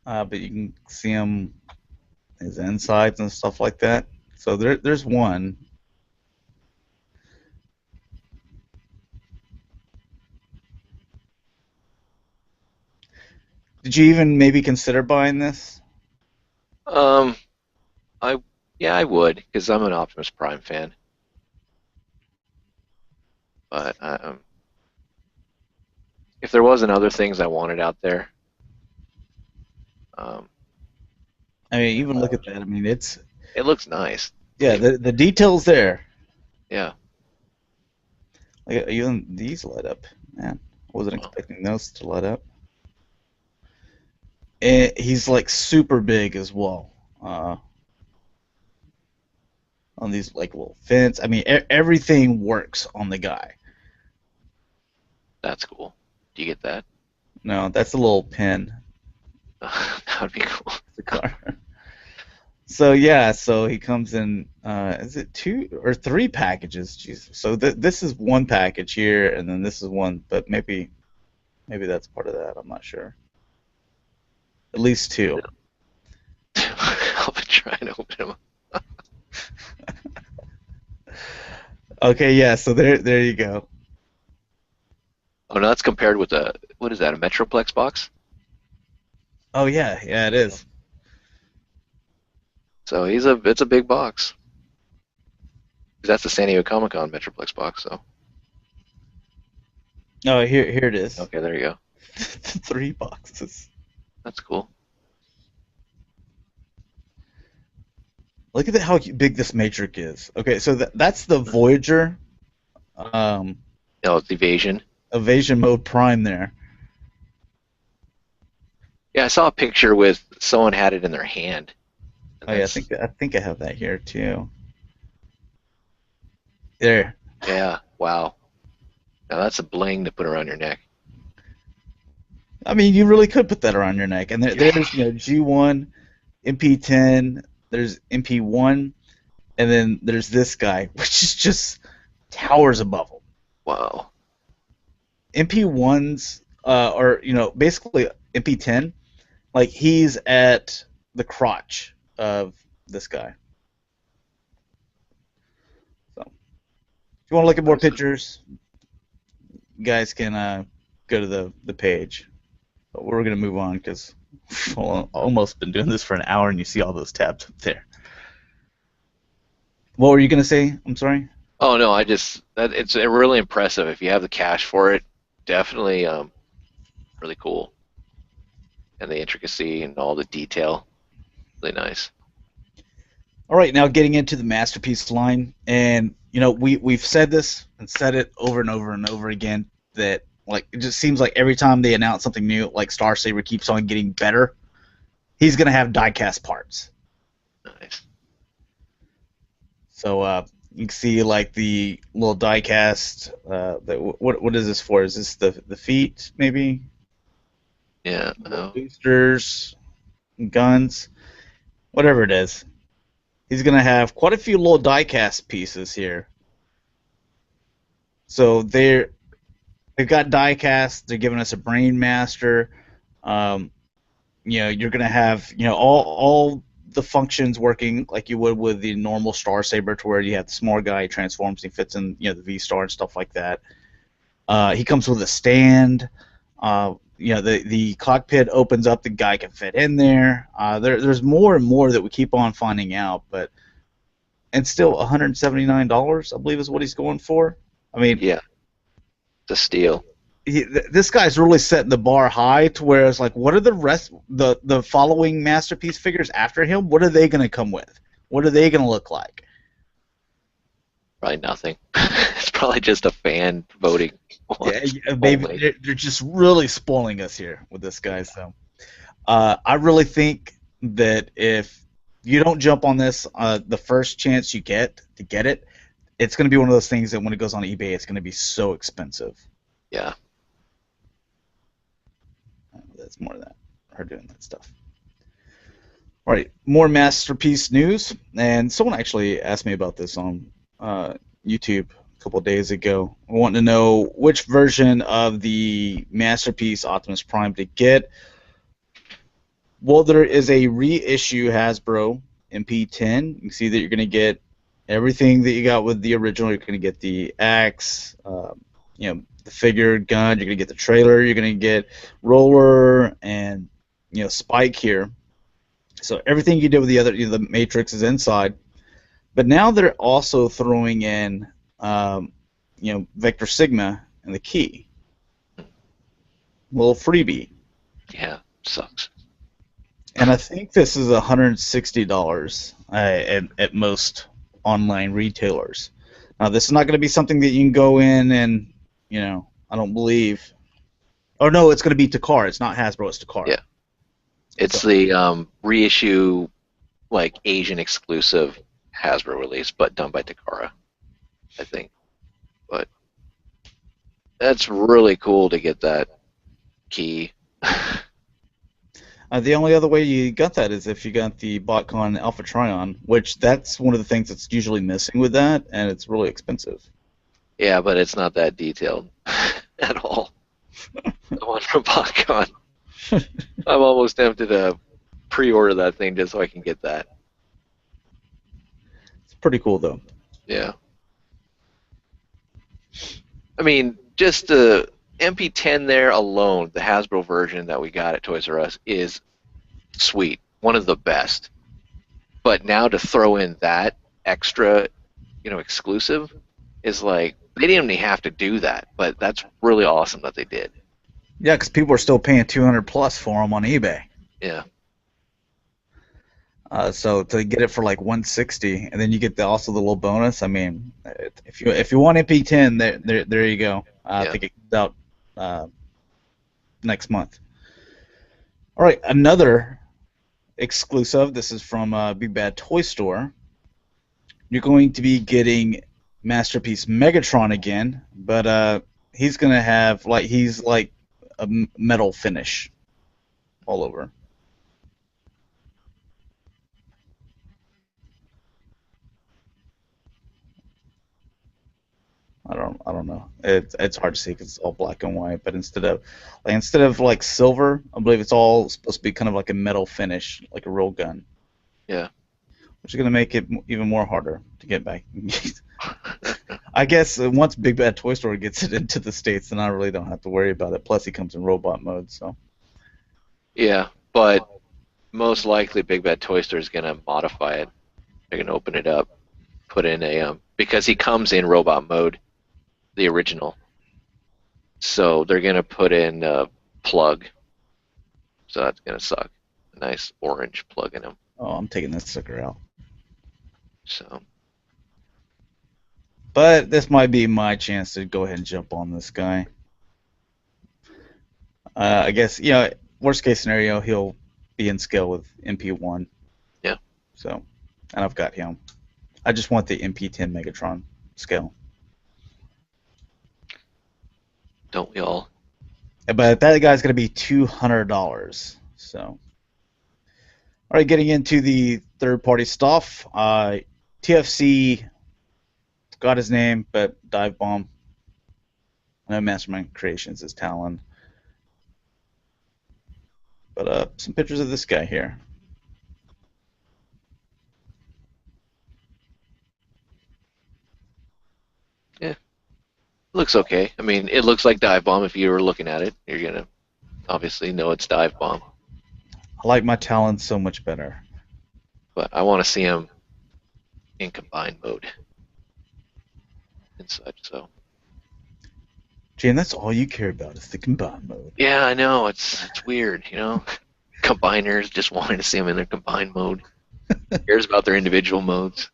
But you can see him, his insides and stuff like that. So there's one. Did you even maybe consider buying this? Um, I yeah, I would because I'm an Optimus Prime fan. But if there wasn't other things I wanted out there, um, I mean, even look at that. I mean, it's it looks nice. yeah, the details there. Yeah. Like even these light up. Man, I wasn't Well, expecting those to light up. And he's like super big as well. On these like little fins. I mean, everything works on the guy. that's cool. Do you get that? No, that's a little pin. That would be cool. The car. So yeah, so he comes in. Is it 2 or 3 packages? Jesus. So this is one package here, and then this is one. But maybe that's part of that. I'm not sure. At least 2. I'll be trying to open them up. Okay, yeah. So there you go. Oh no, that's compared with a what is that? A Metroplex box? Oh yeah, it is. So it's a big box. 'Cause that's the San Diego Comic Con Metroplex box. So Oh, here it is. okay, there you go. 3 boxes. That's cool. Look at how big this matrix is. Okay, so that's the Voyager um, No, it's Evasion. evasion mode prime there. Yeah, I saw a picture with someone had it in their hand. And Oh yeah, I think I have that here too. There. yeah, wow. Now that's a bling to put around your neck. I mean, you really could put that around your neck. And there's G1, MP10, there's MP1, and then there's this guy, which is just towers above him. Wow. MP1s or basically MP10, like he's at the crotch of this guy. So if you want to look at more pictures, you guys can go to the page. But we're gonna move on because we've almost been doing this for an hour, and you see all those tabs up there. What were you gonna say? I'm sorry. Oh no, it's really impressive. If you have the cash for it, definitely really cool. And the intricacy and all the detail, really nice. All right, now getting into the masterpiece line, and we've said this and said it over and over and over again that like it just seems like every time they announce something new, like Star Saber keeps on getting better. He's gonna have die-cast parts. Nice. So you can see like the little die-cast. What is this for? Is this the feet maybe? Yeah. No. Boosters, guns, whatever it is. He's gonna have quite a few little die-cast pieces here. So they've got die-cast. They're giving us a brain master. You're gonna have all the functions working like you would with the normal Star Saber, to where you have the small guy, he transforms, he fits in the V Star and stuff like that. He comes with a stand. The cockpit opens up, the guy can fit in there. There's more and more that we keep on finding out, and still $179, I believe, is what he's going for. I mean, Yeah. The steal. this guy's really setting the bar high, to where it's like, what are the following masterpiece figures after him? What are they going to come with? What are they going to look like? Probably nothing. It's probably just a fan voting. Yeah, maybe they're just really spoiling us here with this guy. So I really think that if you don't jump on this the first chance you get to get it, it's going to be one of those things that when it goes on eBay, it's going to be so expensive. Yeah. That's more of that. Her doing that stuff. All right, more masterpiece news. And someone actually asked me about this on YouTube a couple of days ago. I want to know which version of the masterpiece Optimus Prime to get. Well, there is a reissue Hasbro MP10. You can see that you're going to get everything that you got with the original. You're going to get the axe, the figure, gun. You're going to get the trailer. You're going to get roller and spike here. So everything you did with the other, the matrix is inside. But now they're also throwing in, vector sigma and the key. Little freebie. Yeah, sucks. And I think this is $160 at most online retailers. Now, this is not going to be something that you can go in and, I don't believe. Oh no, it's going to be Takara. It's not Hasbro. It's Takara. Yeah, it's So, the reissue, like Asian exclusive Hasbro release, but done by Takara, I think. But that's really cool to get that key. the only other way you got that is if you got the BotCon Alpha Trion, which that's one of the things that's usually missing with that, and it's really expensive. Yeah, but it's not that detailed at all. The one from BotCon. I'm almost tempted to pre-order that thing just so I can get that. It's pretty cool though. Yeah. I mean, just the MP10 there alone, the Hasbro version that we got at Toys R Us, is sweet. One of the best. But now to throw in that extra, exclusive is like, they didn't even have to do that, but that's really awesome that they did. Yeah, because people are still paying 200 plus for them on eBay. Yeah. So to get it for like 160, and then you get also the little bonus. I mean, if you want MP10, there you go. I think it comes out next month. All right, another exclusive. This is from Big Bad Toy Store. You're going to be getting Masterpiece Megatron again, but he's gonna have he's like a metal finish all over. I don't know. It's hard to see because it's all black and white. But instead of like silver, I believe it's all supposed to be kind of like a metal finish, like a real gun. Yeah. Which is going to make it even more harder to get back. I guess once Big Bad Toy Store gets it into the States, then I really don't have to worry about it. Plus, he comes in robot mode, so. Yeah, but most likely Big Bad Toy Store is going to modify it. They're going to open it up, put in a because he comes in robot mode, the original. So they're going to put in a plug. So that's going to suck. A nice orange plug in him. Oh, I'm taking this sucker out. So. But this might be my chance to go ahead and jump on this guy. I guess, worst case scenario, he'll be in scale with MP1. Yeah. So, and I've got him. I just want the MP10 Megatron scale. Don't we all? But that guy's going to be $200. So, all right, getting into the third-party stuff. TFC got his name, but Dive Bomb. No Mastermind Creations is Talon. But some pictures of this guy here. Yeah. Looks okay. I mean, it looks like Dive Bomb. If you were looking at it, you're going to obviously know it's Dive Bomb. I like my Talon so much better. But I want to see him in combined mode and such, so. Jaim, that's all you care about is the combined mode. Yeah, I know. It's weird, Combiners just wanting to see them in their combined mode. Who cares about their individual modes?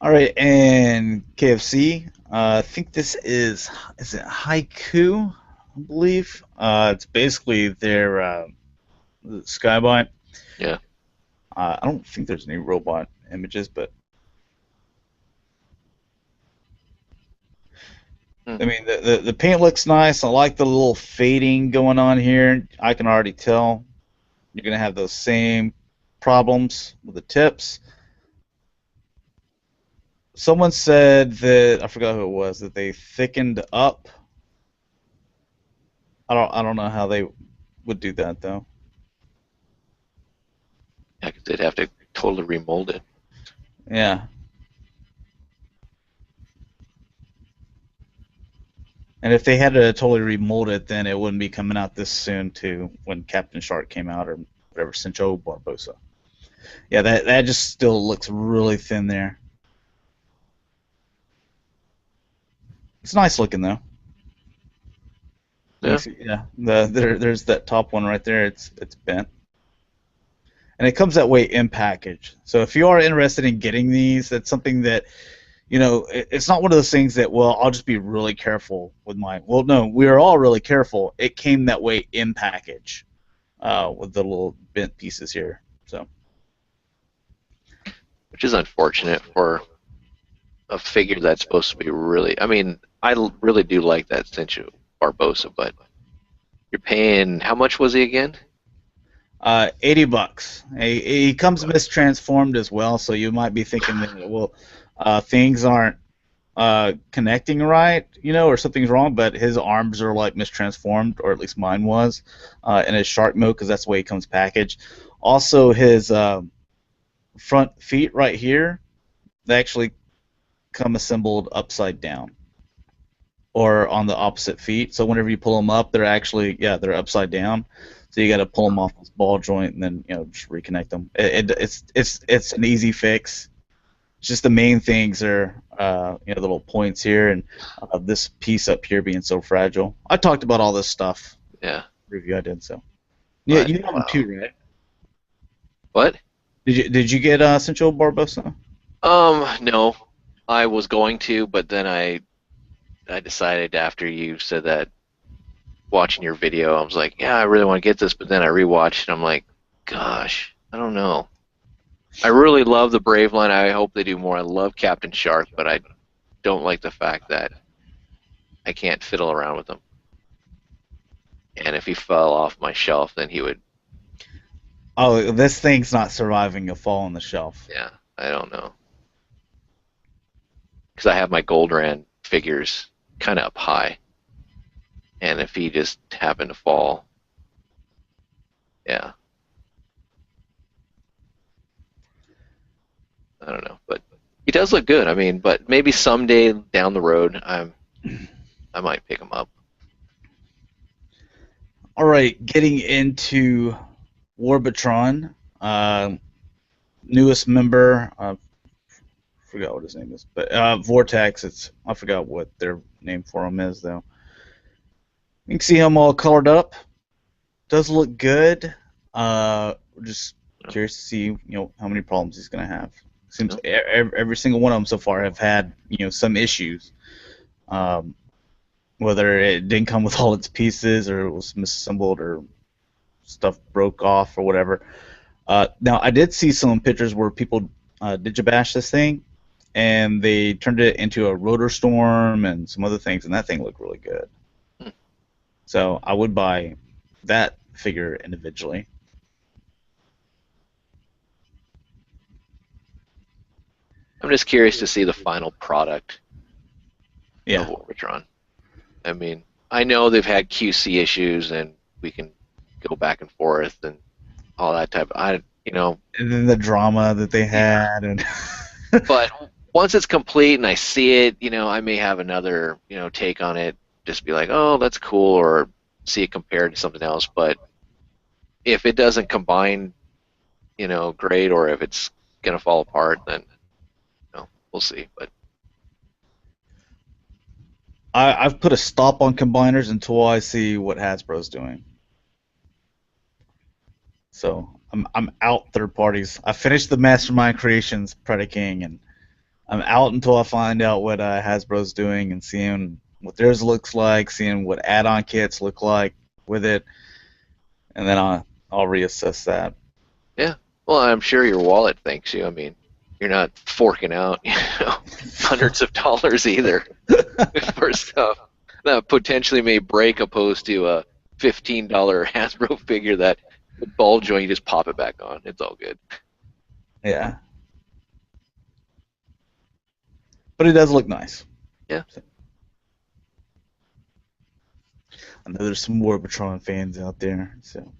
All right, and KFC. I think this is it Haiku? I believe. It's basically their Skybot. Yeah. I don't think there's any robot images, but I mean the paint looks nice. I like the little fading going on here. I can already tell you're gonna have those same problems with the tips. Someone said that I forgot who it was that they thickened up. I don't know how they would do that though. Yeah, 'cause they'd have to totally remold it. Yeah. And if they had to totally remold it, then it wouldn't be coming out this soon to when Captain Shark came out or whatever, Cincho Barbosa. Yeah, that just still looks really thin there. It's nice looking though. You Yeah. see, yeah, there's that top one right there. It's bent, and it comes that way in package. So if you are interested in getting these, that's something that it's not one of those things that, well, I'll just be really careful with mine. Well, no, we are all really careful. It came that way in package, with the little bent pieces here. So, Which is unfortunate for a figure that's supposed to be really. I mean, really do like that Cincho Barbosa, but you're paying, how much was he again? $80. He comes mistransformed as well, so you might be thinking that, well, things aren't connecting right, or something's wrong, but his arms are like mistransformed, or at least mine was, in his shark mode, because that's the way he comes packaged. Also, his front feet right here, they actually come assembled upside down, or on the opposite feet. So whenever you pull them up, they're actually, they're upside down. So you got to pull them off this ball joint and then just reconnect them. It's an easy fix. It's just the main things are the little points here and this piece up here being so fragile. I talked about all this stuff. Yeah. Review I did so. Yeah, you have them too, right? What? Did you get Cincho Barbosa? No. I was going to, but then I decided after you said that, watching your video, I was like, yeah, I really want to get this, but then I rewatched and I'm like, gosh, I don't know. I really love the Brave line. I hope they do more. I love Captain Shark, but I don't like the fact that I can't fiddle around with him. And if he fell off my shelf, then he would. Oh, this thing's not surviving a fall on the shelf. Yeah, I don't know. Because I have my Goldran figures kind of up high. And if he just happened to fall, yeah. I don't know. But he does look good. I mean, but maybe someday down the road, I might pick him up. All right, getting into Warbitron, newest member. I forgot what his name is, but Vortex. I forgot what their name for him is though. You can see him all colored up. Does look good. We're just curious to see how many problems he's gonna have. Seems every single one of them so far have had some issues. Whether it didn't come with all its pieces or it was misassembled or stuff broke off or whatever. Now, I did see some pictures where people digibash this thing, and they turned it into a rotor storm and some other things, and that thing looked really good. So I would buy that figure individually. I'm just curious to see the final product Yeah. of Orbitron. I mean, I know they've had QC issues, and we can go back and forth and all that type of, And then the drama that they had, and but once it's complete and I see it, I may have another, take on it. Just be like, oh, that's cool, or see it compared to something else. But if it doesn't combine, great, or if it's gonna fall apart, then we'll see. But I've put a stop on combiners until I see what Hasbro's doing. So I'm out third parties. I finished the Mastermind Creations Predaking, and I'm out until I find out what Hasbro's doing and seeing what theirs looks like, seeing what add-on kits look like with it, and then I'll reassess that. Yeah, well, I'm sure your wallet thanks you. I mean, you're not forking out, hundreds of dollars either for stuff that potentially may break, opposed to a $15 Hasbro figure that the ball joint, you just pop it back on. It's all good. Yeah. But it does look nice. Yeah. I know there's some Warbitron fans out there. So,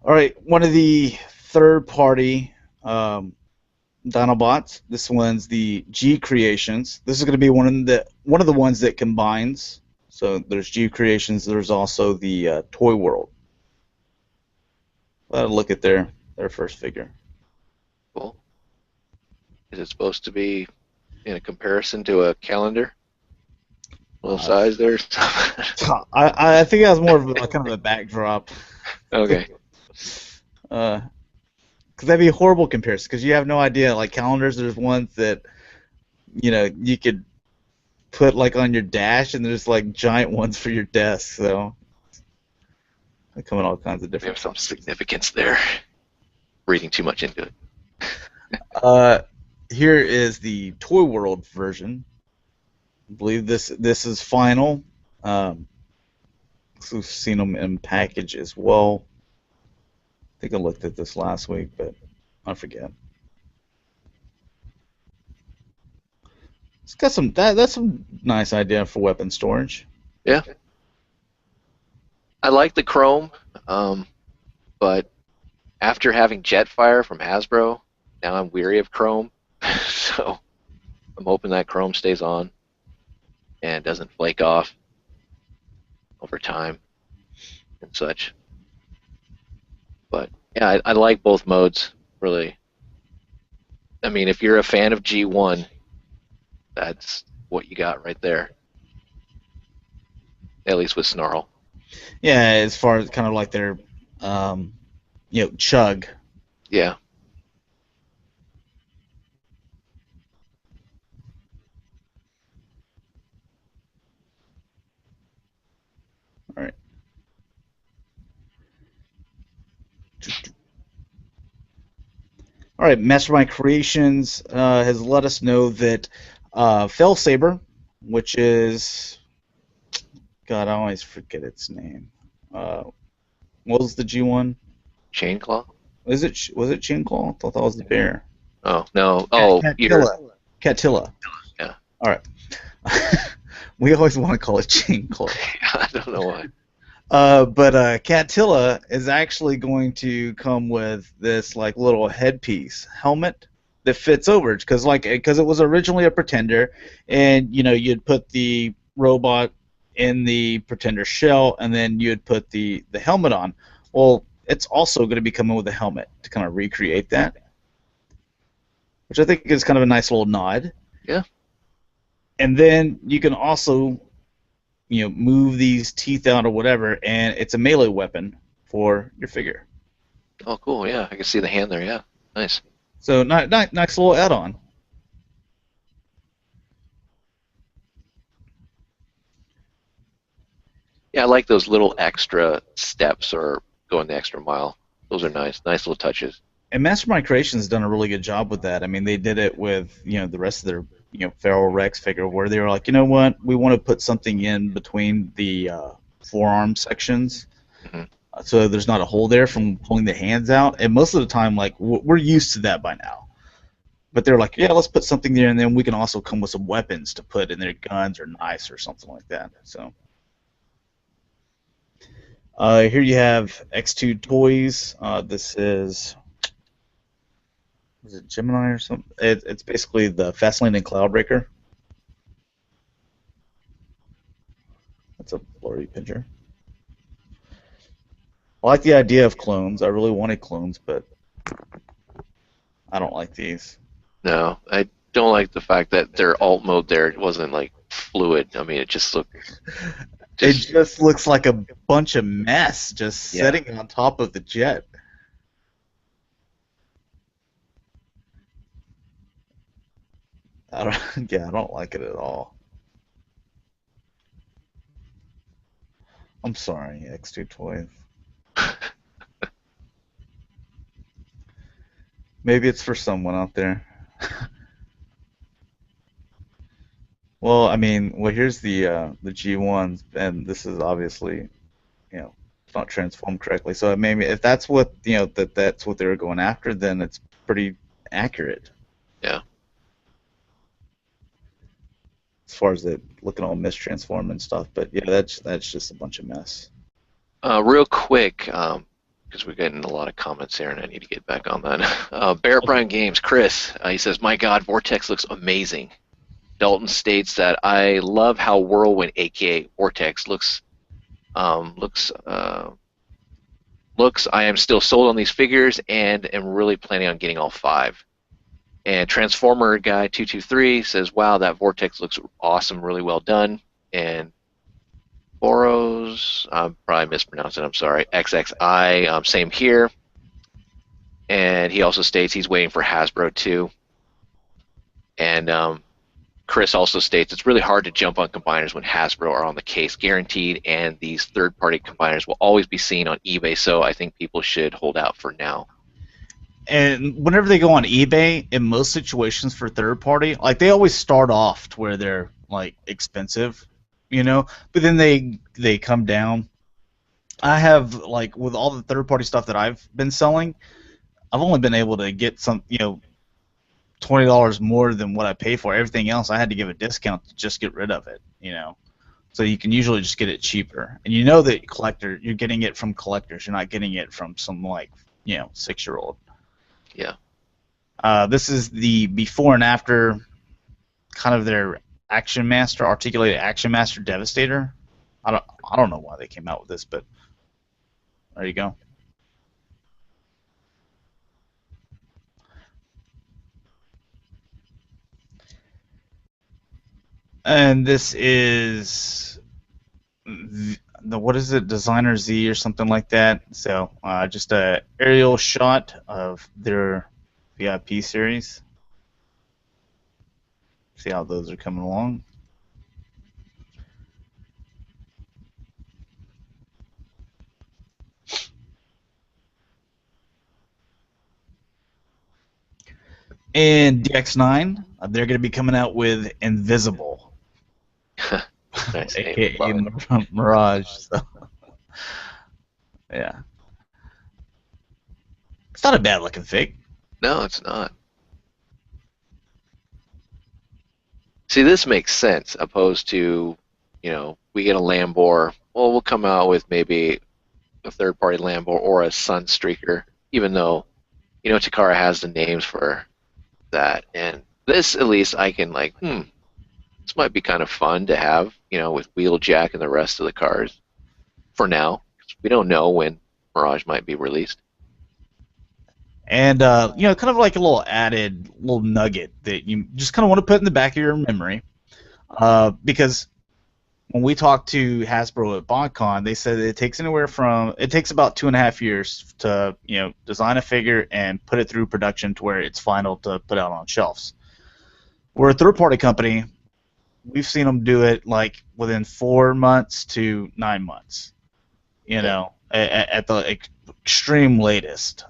all right, one of the third-party Dinobots. This one's the G Creations. This is going to be one of the ones that combines So there's G Creations. There's also the Toy World. Look at their first figure. Cool. Is it supposed to be in a comparison to a calendar? Little Uh, size there? I think that was more of a, kind of a backdrop. Okay. Because that'd be a horrible comparison. Because you have no idea. Like calendars, there's ones that you could put like on your dash, and there's like giant ones for your desk. So they come in all kinds of different. There's some significance there. Reading too much into it. Here is the Toy World version. I believe this is final. So we've seen them in package as well. I think I looked at this last week, but I forget. It's got some that's some nice idea for weapon storage. Yeah. I like the chrome, but after having Jetfire from Hasbro, now I'm weary of chrome. So I'm hoping that chrome stays on and doesn't flake off over time and such. But yeah, I like both modes, really. I mean, if you're a fan of G1, that's what you got right there. At least with Snarl. Yeah, as far as kind of like their, chug. Yeah. All right. All right, Mastermind Creations has let us know that Fell Saber, which is, God, I always forget its name. What was the G1? Chainclaw? Was it Chinclaw? I thought that was the bear. Oh, no. Oh, Catilla. Catilla. Yeah. All right. We always want to call it Chinclaw. I don't know why. But Catilla is actually going to come with this like little headpiece helmet that fits over it because it was originally a Pretender, and you'd put the robot in the Pretender shell, and then you'd put the helmet on. Well, it's also going to be coming with a helmet to kind of recreate that, which I think is kind of a nice little nod. Yeah. And then you can also move these teeth out or whatever, and it's a melee weapon for your figure. Oh, cool. Yeah, I can see the hand there. Yeah, nice. So nice little add-on. Yeah, I like those little extra steps or going the extra mile. Those are nice. Nice little touches. And Mastermind Creations has done a really good job with that. I mean, they did it with the rest of their Feral Rex figure, where they were like, you know what, we want to put something in between the forearm sections, so there's not a hole there from pulling the hands out. And most of the time, like we're used to that by now. But they're like, yeah, let's put something there, and then we can also come with some weapons to put in their guns or knives or something like that. So. Here you have X2 Toys. This is it Gemini or something? It's basically the Fast Landing Cloudbreaker. That's a blurry picture. I like the idea of clones. I really wanted clones, but I don't like these. No, I don't like the fact that their alt mode there wasn't like fluid. I mean, it just looked. It just looks like a bunch of mess just sitting on top of the jet. I don't like it at all. I'm sorry, X2 Toys. Maybe it's for someone out there. Well, I mean, here's the G1s, and this is obviously, it's not transformed correctly. So maybe if that's what that's what they were going after, then it's pretty accurate. Yeah. As far as it looking all mistransformed and stuff, but yeah, that's just a bunch of mess. Real quick, because we're getting a lot of comments here, and I need to get back on that. Bear Brian Games, Chris, he says, "My God, Vortex looks amazing." Dalton states that I love how Whirlwind, aka Vortex, looks. I am still sold on these figures and am really planning on getting all 5. And Transformer Guy 223 says, "Wow, that Vortex looks awesome, really well done." And Boros, I'm probably mispronouncing. I'm sorry. XXI, same here. And he also states he's waiting for Hasbro too. And Chris also states it's really hard to jump on combiners when Hasbro are on the case, guaranteed, and these third-party combiners will always be seen on eBay. So I think people should hold out for now. And whenever they go on eBay, in most situations for third party, like they always start off to where they're like expensive, but then they come down. I have, like, with all the third party stuff that I've been selling, I've only been able to get some, $20 more than what I pay for. Everything else I had to give a discount to just get rid of it, So you can usually just get it cheaper. And that you're getting it from collectors. You're not getting it from some 6-year-old. Yeah. This is the before and after kind of their articulated Action Master Devastator. I don't know why they came out with this, but there you go. And this is what is it, Designer Z or something like that. So just a aerial shot of their VIP series. See how those are coming along. And DX9, they're going to be coming out with Invisible. Nice AKA Mirage. So. Yeah. It's not a bad looking fig. No, it's not. See, this makes sense, opposed to, we get a Lambor, well, we'll come out with maybe a third-party Lambor or a Sunstreaker, even though, Takara has the names for that. And this, at least, I can, this might be kind of fun to have, with Wheeljack and the rest of the cars for now. We don't know when Mirage might be released. And, kind of like a little added little nugget that you just kind of want to put in the back of your memory. Because when we talked to Hasbro at BondCon, they said it takes about 2.5 years to, design a figure and put it through production to where it's final to put out on shelves. We're a third-party company. We've seen them do it, within 4 months to 9 months, at the extreme latest.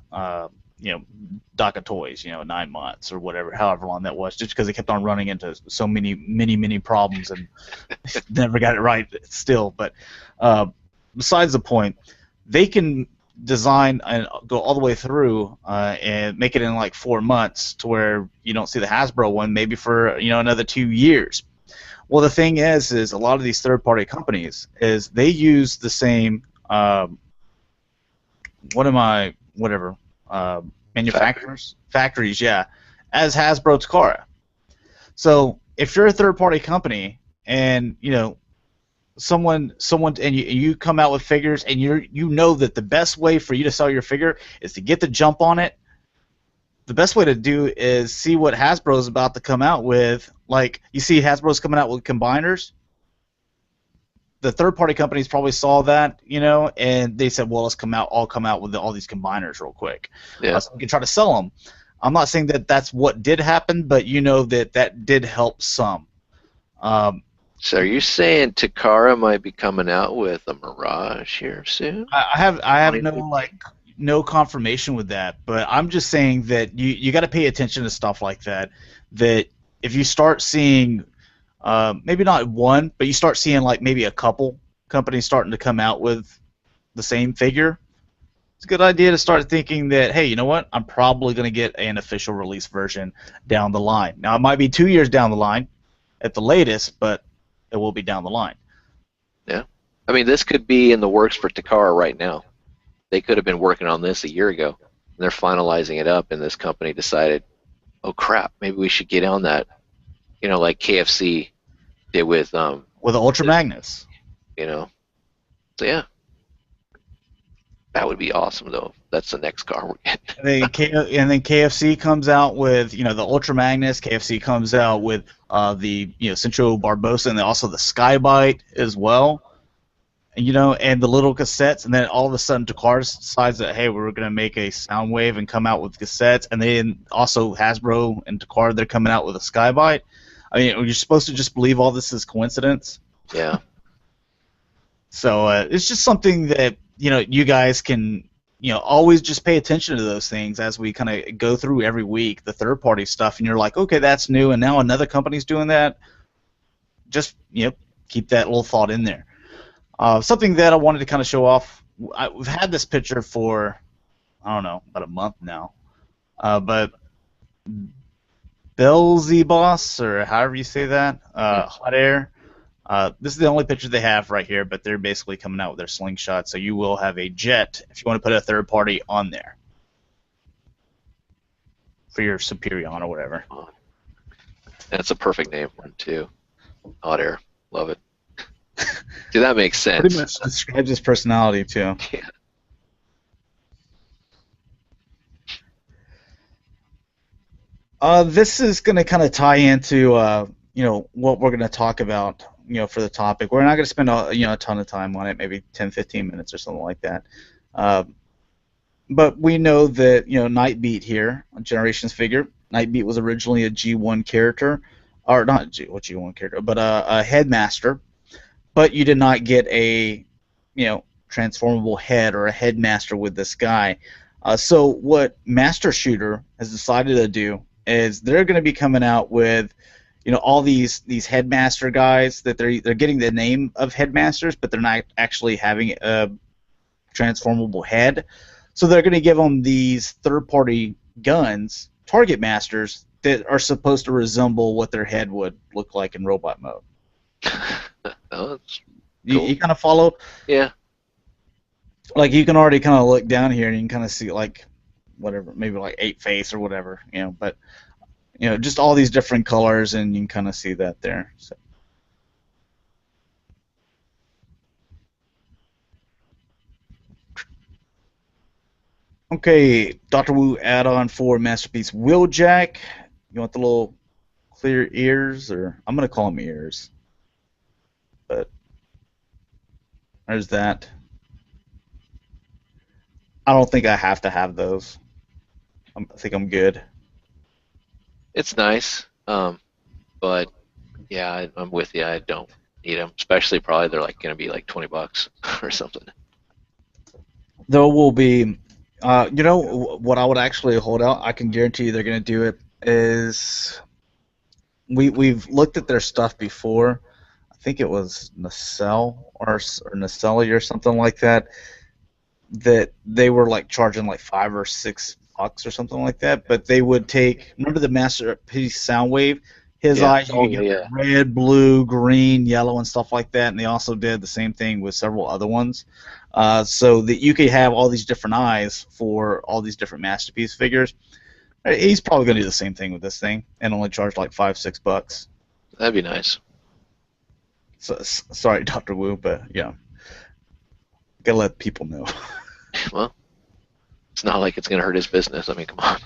Dock of Toys, 9 months or whatever, however long that was, just because they kept on running into so many problems and never got it right still. But besides the point, they can design and go all the way through and make it in 4 months to where you don't see the Hasbro one maybe for another 2 years. Well, the thing is a lot of these third-party companies they use the same factories, yeah, as Hasbro Takara. So if you're a third-party company and someone and you come out with figures and you know that the best way for you to sell your figure is to get the jump on it, the best way to do is see what Hasbro is about to come out with. Like, you see Hasbro's coming out with combiners. The third-party companies probably saw that, and they said, well, I'll come out with all these combiners real quick. Yeah. So we can try to sell them. I'm not saying that that's what did happen, but that did help some. So are you saying Takara might be coming out with a Mirage here soon? I have no confirmation with that, but I'm just saying that you got to pay attention to stuff like that. That if you start seeing, maybe not one, but you start seeing maybe a couple companies starting to come out with the same figure, it's a good idea to start thinking that, hey, you know what? I'm probably going to get an official release version down the line. Now, it might be 2 years down the line at the latest, but it will be down the line. Yeah. I mean, this could be in the works for Takara right now. They could have been working on this a year ago, and they're finalizing it up, and this company decided, oh, crap, maybe we should get on that like KFC did with with the Ultra Magnus. you know. So yeah, that would be awesome though. That's the next car we're getting. And then KFC comes out with the Ultra Magnus. KFC comes out with the Centro Barbosa, and then also the Skybite as well. And the little cassettes, and then all of a sudden Takar decides that, hey, we're going to make a Soundwave and come out with cassettes, and then also Hasbro and Takar, they're coming out with a Skybite. I mean, you're supposed to just believe all this is coincidence. Yeah. So it's just something that you guys can always just pay attention to those things as we kind of go through every week the third party stuff, and you're like, okay, that's new, and now another company's doing that. Just keep that little thought in there. Something that I wanted to kind of show off. We've had this picture for I don't know about a month now, but Belzebos, or however you say that, Hot Air. This is the only picture they have right here, but they're basically coming out with their slingshot, so you will have a jet if you want to put a third party on there for your Superion or whatever. That's a perfect name for him too. Hot Air, love it. Dude, that makes sense. Pretty much describes his personality too. Yeah. This is going to kind of tie into what we're going to talk about for the topic. We're not going to spend a ton of time on it, maybe 10-15 minutes or something like that. But we know that Nightbeat here, a Generations figure. Nightbeat was originally a G1 character, or not G1 character, but a Headmaster. But you did not get a transformable head or a Headmaster with this guy. So what Master Shooter has decided to do is they're going to be coming out with all these Headmaster guys that they're getting the name of Headmasters, but they're not actually having a transformable head. So they're going to give them these third-party guns, Target Masters, that are supposed to resemble what their head would look like in robot mode. Oh, that's cool. You kind of follow? Yeah. Like you can already kind of look down here and you can kind of see like whatever, maybe like 8 face or whatever, but just all these different colors, and you can kind of see that there. So. Okay, Dr. Wu add-on for Masterpiece Wheeljack. You want the little clear ears, or I'm going to call them ears. But there's that. I don't think I have to have those. I think I'm good. It's nice, but yeah, I'm with you. I don't need them, especially probably they're like going to be like $20 or something. There will be, what I would actually hold out. I can guarantee you they're going to do it. Is we've looked at their stuff before. I think it was Nacelle or Nacelli or something like that. That they were like charging like $5 or $6 or something like that. But they would take. Remember the Masterpiece Soundwave? His eyes, you could get red, blue, green, yellow, and stuff like that. And they also did the same thing with several other ones, so that you could have all these different eyes for all these different Masterpiece figures. He's probably going to do the same thing with this thing and only charge like $5-6. That'd be nice. So, sorry, Dr. Wu, but yeah, gotta let people know. Well, it's not like it's going to hurt his business. I mean, come on.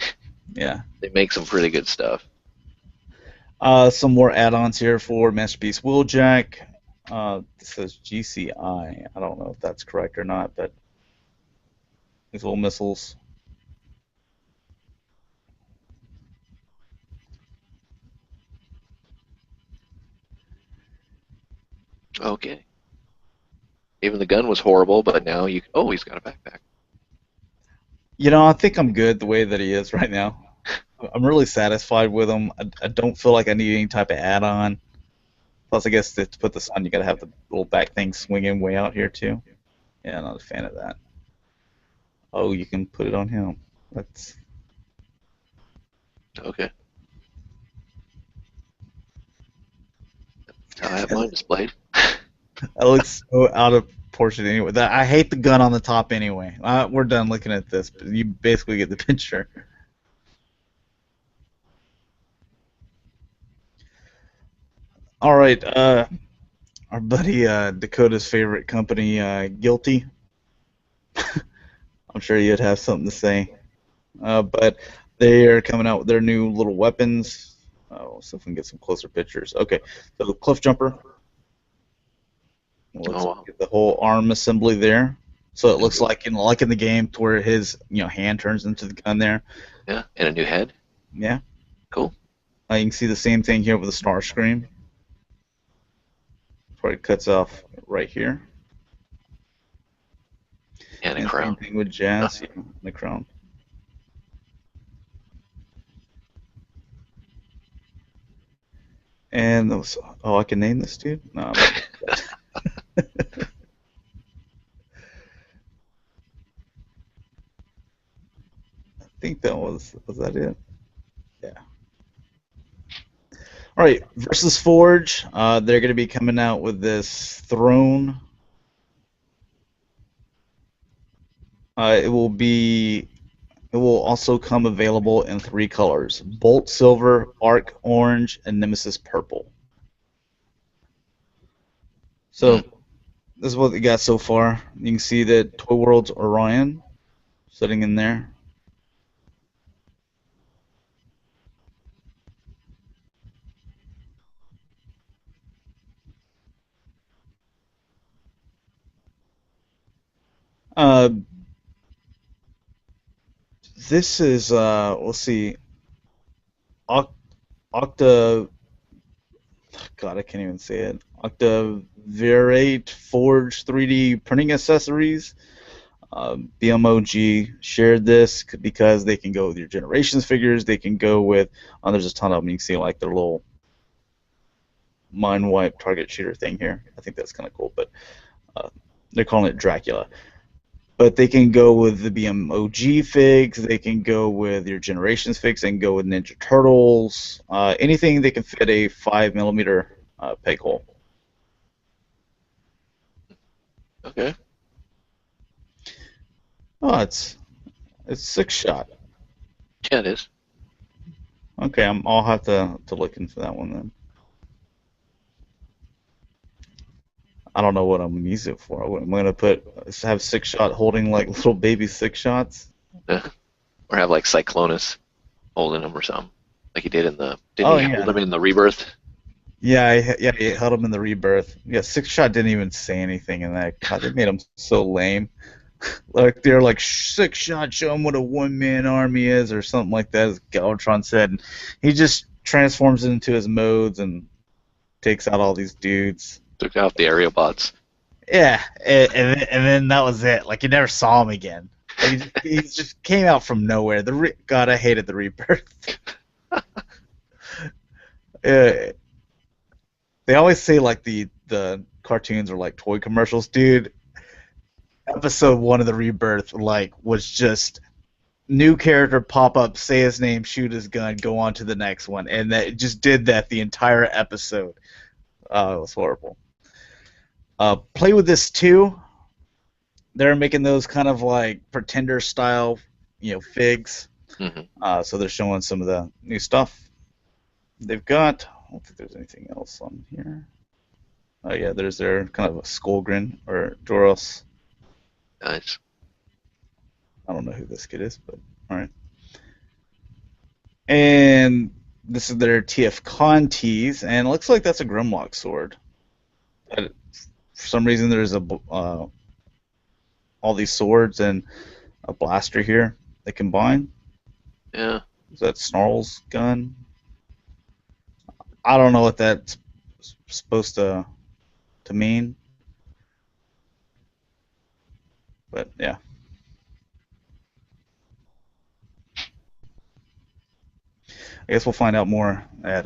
Yeah. They make some pretty good stuff. Some more add-ons here for Masterpiece Wheeljack. This says GCI. I don't know if that's correct or not, but these little missiles. Okay. Even the gun was horrible, but now you. Oh, he's got a backpack. I think I'm good the way that he is right now. I'm really satisfied with him. I don't feel like I need any type of add-on. Plus, I guess to put this on, you gotta have the little back thing swinging way out here too. Yeah, I'm not a fan of that. Oh, you can put it on him. That's okay. I have mine displayed. That looks so out of proportion anyway. I hate the gun on the top anyway. We're done looking at this, but you basically get the picture. All right, our buddy Dakota's favorite company, Guilty. I'm sure you'd have something to say. But they are coming out with their new little weapons. Oh, so if we can get some closer pictures. Okay, so the Cliff Jumper. Oh Let's wow. get the whole arm assembly there. So it And looks like in the game to where his hand turns into the gun there. yeah, and a new head. Yeah. Cool. You can see the same thing here with the Star Scream. Where it cuts off right here. And a And same crown. thing with Jazz, the crown. And those, oh, I can name this dude? No, I'm not. I think that was that it? Yeah. All right, versus Forge. They're going to be coming out with this throne. It will also come available in 3 colors: Bolt Silver, Arc Orange, and Nemesis Purple. So this is what we got so far. You can see that Toy World's Orion sitting in there. Uh, this is let's see, Octa. God, I can't even say it. Octavirate Forge 3D printing accessories. BMOG shared this because they can go with your Generations figures. They can go with, there's a ton of them. You can see like their little mind wipe target shooter thing here. I think that's kind of cool, but they're calling it Dracula. But they can go with the BMOG figs. They can go with your Generations figs. They can go with Ninja Turtles. Anything that can fit a 5mm peg hole. Okay. Oh, it's 6-shot. Yeah, it is. Okay, I'll have to look into that one then. I don't know what I'm gonna use it for. I'm gonna have 6-shot holding like little baby 6-shots. Yeah. Or have like Cyclonus holding him or something, like he did in the. Didn't Oh he hold yeah, him in the Rebirth? yeah, he held him in the Rebirth. Yeah, 6-shot didn't even say anything in that. God, they made him so lame. Like they're like 6-shot, show him what a one-man army is, or something like that, as Galvatron said. And he just transforms into his modes and takes out all these dudes. Took out the aerial bots. Yeah, and then that was it. Like you never saw him again. Like he just came out from nowhere. God, I hated the Rebirth. They always say like the cartoons are like toy commercials, dude. Episode 1 of the Rebirth was just new character pop up, say his name, shoot his gun, go on to the next one, and that it just did that the entire episode. It was horrible. Play with this too. They're making those kind of like pretender style, figs. So they're showing some of the new stuff they've got. I don't think there's anything else on here. Oh yeah, there's their kind of a Skullgrin or Doros. Nice. I don't know who this kid is, but all right. And this is their TF Con tees, and it looks like that's a Grimlock sword. For some reason, there's all these swords and a blaster here that combine. Yeah. Is that Snarl's gun? I don't know what that's supposed to mean, but yeah. I guess we'll find out more at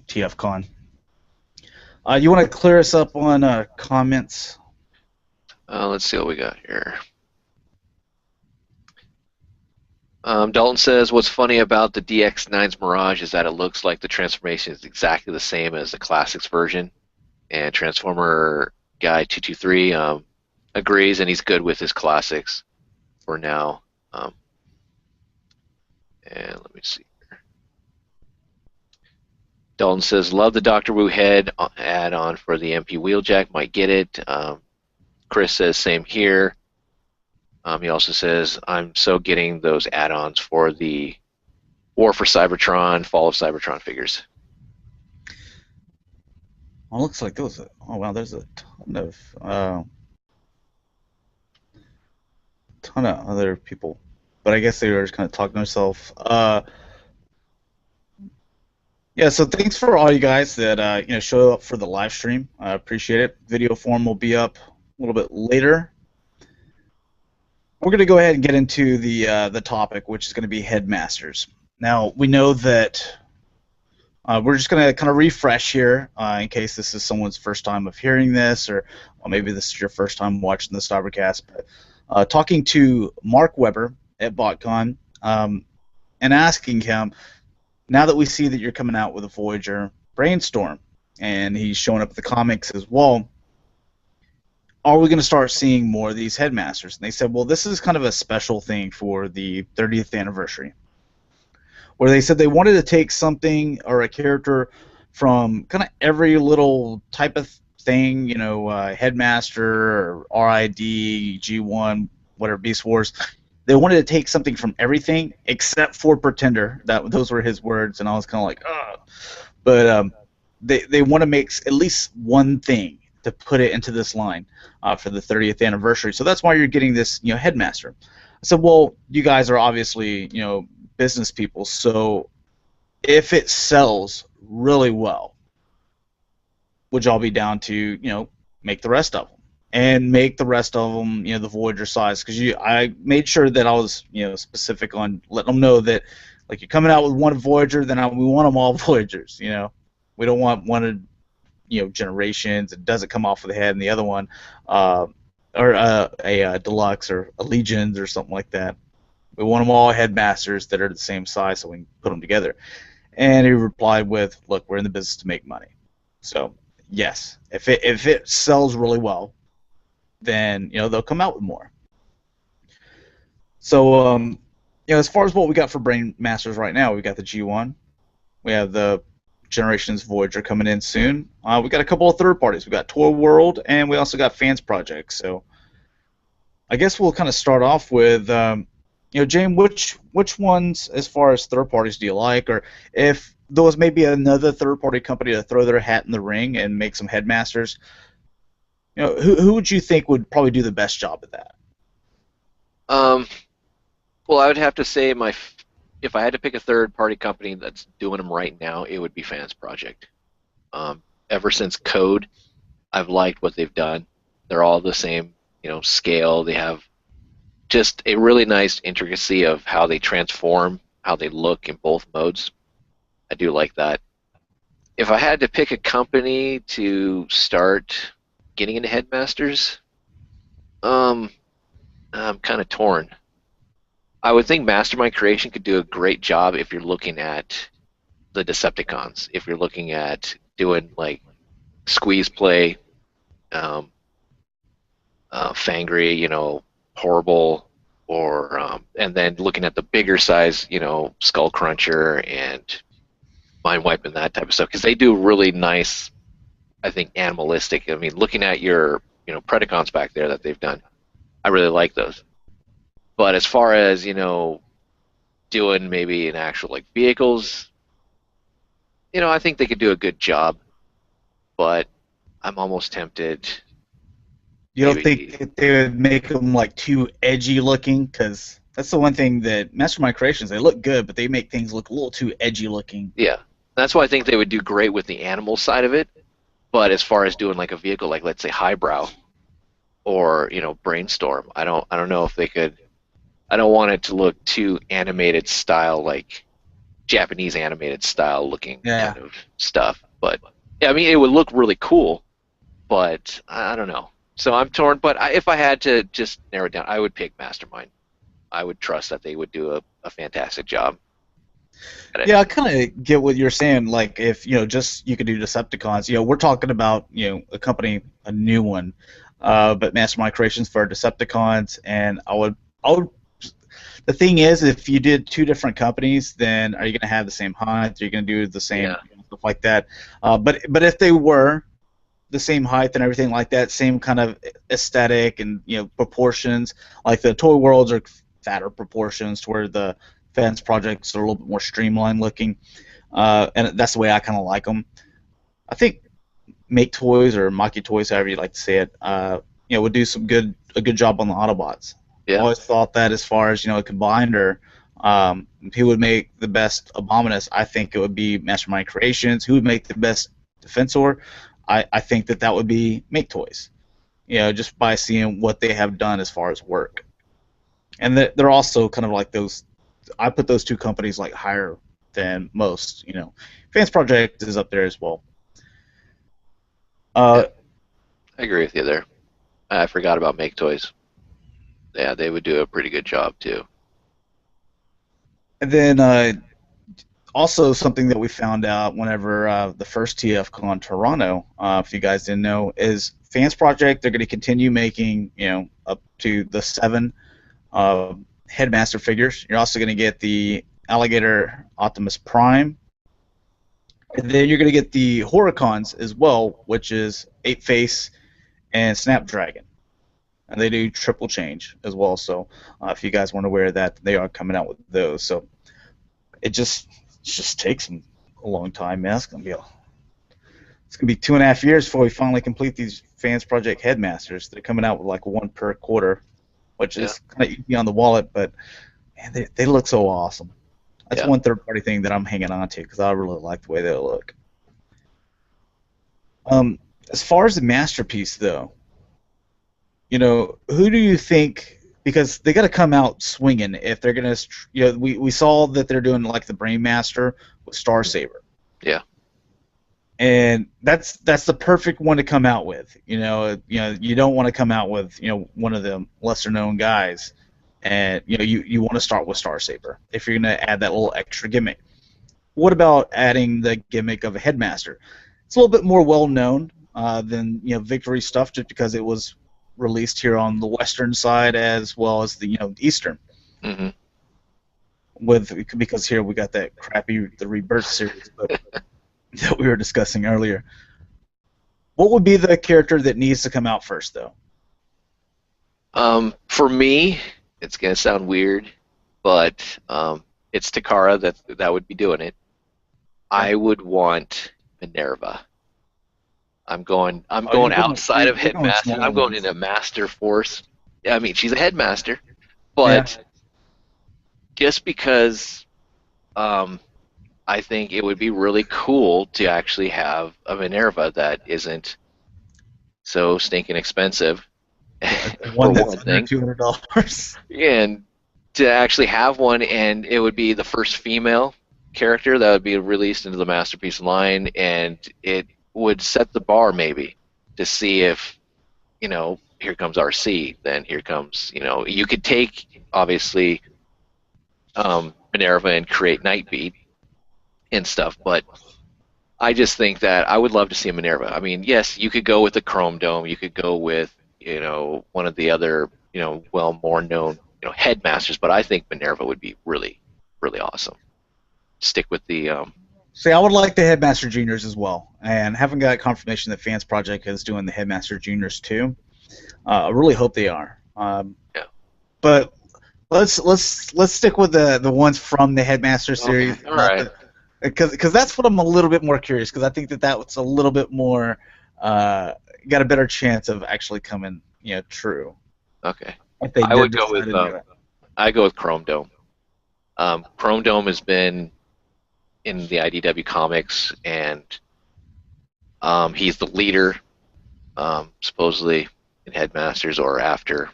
TF Con. You want to clear us up on comments? Let's see what we got here. Dalton says, what's funny about the DX9's Mirage is that it looks like the transformation is exactly the same as the Classics version. And Transformer Guy 223 agrees, and he's good with his Classics for now. And let me see here. Dalton says, love the Doctor Wu head add-on for the MP Wheeljack. Might get it. Chris says, same here. He also says, I'm so getting those add-ons for the War for Cybertron, Fall of Cybertron figures. Well, it looks like those. Oh wow, there's a ton of other people, but I guess they were just kind of talking to themselves. Yeah, so thanks for all you guys that show up for the live stream. I appreciate it. Video form will be up a little bit later. We're going to go ahead and get into the topic, which is going to be Headmasters. Now, we know that we're just going to kind of refresh here in case this is someone's first time of hearing this, or well, maybe this is your first time watching the Cybercast. But, talking to Mark Weber at BotCon and asking him, now that we see that you're coming out with a Voyager Brainstorm, and he's showing up at the comics as well, are we going to start seeing more of these Headmasters? And they said, well, this is kind of a special thing for the 30th anniversary, where they said they wanted to take something or a character from kind of every little type of thing, Headmaster or RID, G1, whatever, Beast Wars. They wanted to take something from everything except for Pretender. Those were his words, and I was kind of like, ugh. But they want to make at least one thing to put it into this line for the 30th anniversary. So that's why you're getting this, Headmaster. I said, well, you guys are obviously, business people, so if it sells really well, would y'all be down to, make the rest of them? And make the rest of them, the Voyager size, because I made sure that I was, specific on letting them know that, like, you're coming out with one Voyager, then we want them all Voyagers. We don't want one of, Generations. It doesn't come off of the head, and the other one, or a Deluxe or a Legions or something like that. We want them all Headmasters that are the same size, so we can put them together. And he replied with, "Look, we're in the business to make money. So yes, if it sells really well, then they'll come out with more." So as far as what we got for Brain Masters right now, we got the G1, we have the Generations Voyager coming in soon. We got a couple of third parties. We got Toy World, and we also got Fans Project. So I guess we'll kind of start off with Jaim, which ones as far as third parties do you like, or if there was maybe another third party company to throw their hat in the ring and make some Headmasters? Who would you think would probably do the best job at that? Well, I would have to say if I had to pick a third-party company that's doing them right now, it would be Fans Project. Ever since Code, I've liked what they've done. They're all the same, scale. They have just a really nice intricacy of how they transform, how they look in both modes. I do like that. If I had to pick a company to start getting into Headmasters, I'm kind of torn. I would think Mastermind Creation could do a great job if you're looking at the Decepticons. If you're looking at doing like squeeze play, Fangry, Horrible, or and then looking at the bigger size, Skull Cruncher and Mind Wipe and that type of stuff, because they do really nice, I think, animalistic. I mean, looking at your Predacons back there that they've done, I really like those. But as far as doing maybe an actual like vehicles, I think they could do a good job. But I'm almost tempted. You don't think they would make them like too edgy looking? Because that's the one thing that Mastermind Creations, they look good, but they make things look a little too edgy looking. Yeah, that's why I think they would do great with the animal side of it. But as far as doing like a vehicle, like let's say Highbrow or Brainstorm, I don't know if they could. I don't want it to look too animated style, like Japanese animated style looking kind of stuff. But yeah, I mean, it would look really cool. But I don't know. So I'm torn. But if I had to just narrow it down, I would pick Mastermind. I would trust that they would do a fantastic job. Yeah, I kind of get what you're saying. Like, if just you could do Decepticons. We're talking about a company, a new one, but Mastermind Creations for Decepticons, and I would. The thing is, if you did two different companies, then are you going to have the same hunt? Are you going to do the same stuff like that. But if they were the same height and everything like that, same kind of aesthetic and proportions, like the toy worlds are fatter proportions to where the fans projects are a little bit more streamlined looking, and that's the way I kind of like them. I think Make Toys or Maki Toys, however you like to say it, would do a good job on the Autobots. I Yeah. always thought that as far as a combiner, who would make the best Abominus? I think it would be Mastermind Creations. Who would make the best Defensor? I think that would be Make Toys. Just by seeing what they have done as far as work, and they're also kind of like those. I put those two companies like higher than most. Fans Project is up there as well. Yeah, I agree with you there. I forgot about Make Toys. Yeah, they would do a pretty good job too. And then also something that we found out whenever the first TFCon Toronto, if you guys didn't know, is Fans Project. They're going to continue making up to the 7 Headmaster figures. You're also going to get the Alligator Optimus Prime. And then you're going to get the Horicons as well, which is 8-Face and Snapdragon. And they do triple change as well. So if you guys weren't aware of that, they are coming out with those. So it just takes them a long time, man. It's gonna be 2.5 years before we finally complete these Fans Project Headmasters. They're coming out with like 1 per quarter, which is kind of easy on the wallet, but man, they look so awesome. That's one third-party thing that I'm hanging on to because I really like the way they look. As far as the masterpiece, though, who do you think? Because they got to come out swinging if they're gonna. We saw that they're doing like the Brainmaster with Star Saber. Yeah. And that's the perfect one to come out with. You don't want to come out with one of the lesser known guys, and you want to start with Star Saber if you're gonna add that little extra gimmick. What about adding the gimmick of a Headmaster? It's a little bit more well known than Victory stuff, just because it was released here on the western side as well as the eastern. Mm-hmm. Because here we got that crappy the Rebirth series that we were discussing earlier. What would be the character that needs to come out first, though? For me, it's gonna sound weird, but it's Takara that would be doing it. I would want Minerva. I'm going outside of Headmaster. I'm going into Master Force. I mean, she's a Headmaster, but just because I think it would be really cool to actually have a Minerva that isn't so stinking expensive. One that's under $200. And to actually have one, and it would be the first female character that would be released into the Masterpiece line, and it would set the bar maybe to see if, here comes RC, then here comes, you could take, obviously, Minerva and create Nightbeat and stuff, but I just think that I would love to see a Minerva. I mean, yes, you could go with the Chrome Dome, you could go with, one of the other, more known, Headmasters, but I think Minerva would be really, really awesome. Stick with the... See, I would like the Headmaster Juniors as well, and haven't got confirmation that Fans Project is doing the Headmaster Juniors too. I really hope they are. But let's stick with the ones from the Headmaster series. Okay. All right. Because that's what I'm a little bit more curious, because I think that's a little bit more got a better chance of actually coming true. Okay. I would go with Chrome Dome. Chrome Dome has been in the IDW comics, and he's the leader, supposedly in Headmasters, or after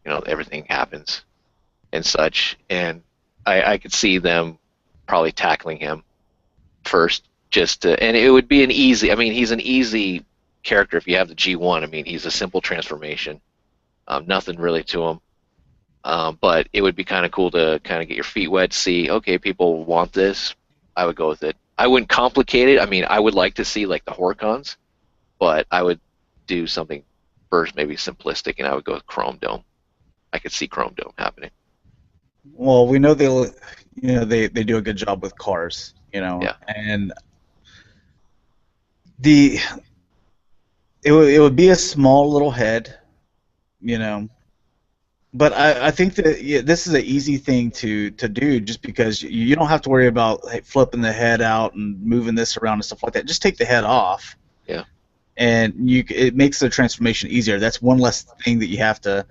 everything happens and such. And I could see them probably tackling him first, and it would be an easy. I mean, he's an easy character if you have the G1. I mean, he's a simple transformation, nothing really to him. But it would be kind of cool to kind of get your feet wet, see, okay, people want this. I would go with it. I wouldn't complicate it. I mean, I would like to see like the Horicons, but I would do something first, maybe simplistic, and I would go with Chrome Dome. I could see Chrome Dome happening. Well, we know they do a good job with cars, and the it would be a small little head, you know. But I think that this is an easy thing to do just because you don't have to worry about flipping the head out and moving this around and stuff like that. Just take the head off, Yeah. and it makes the transformation easier. That's one less thing that you have to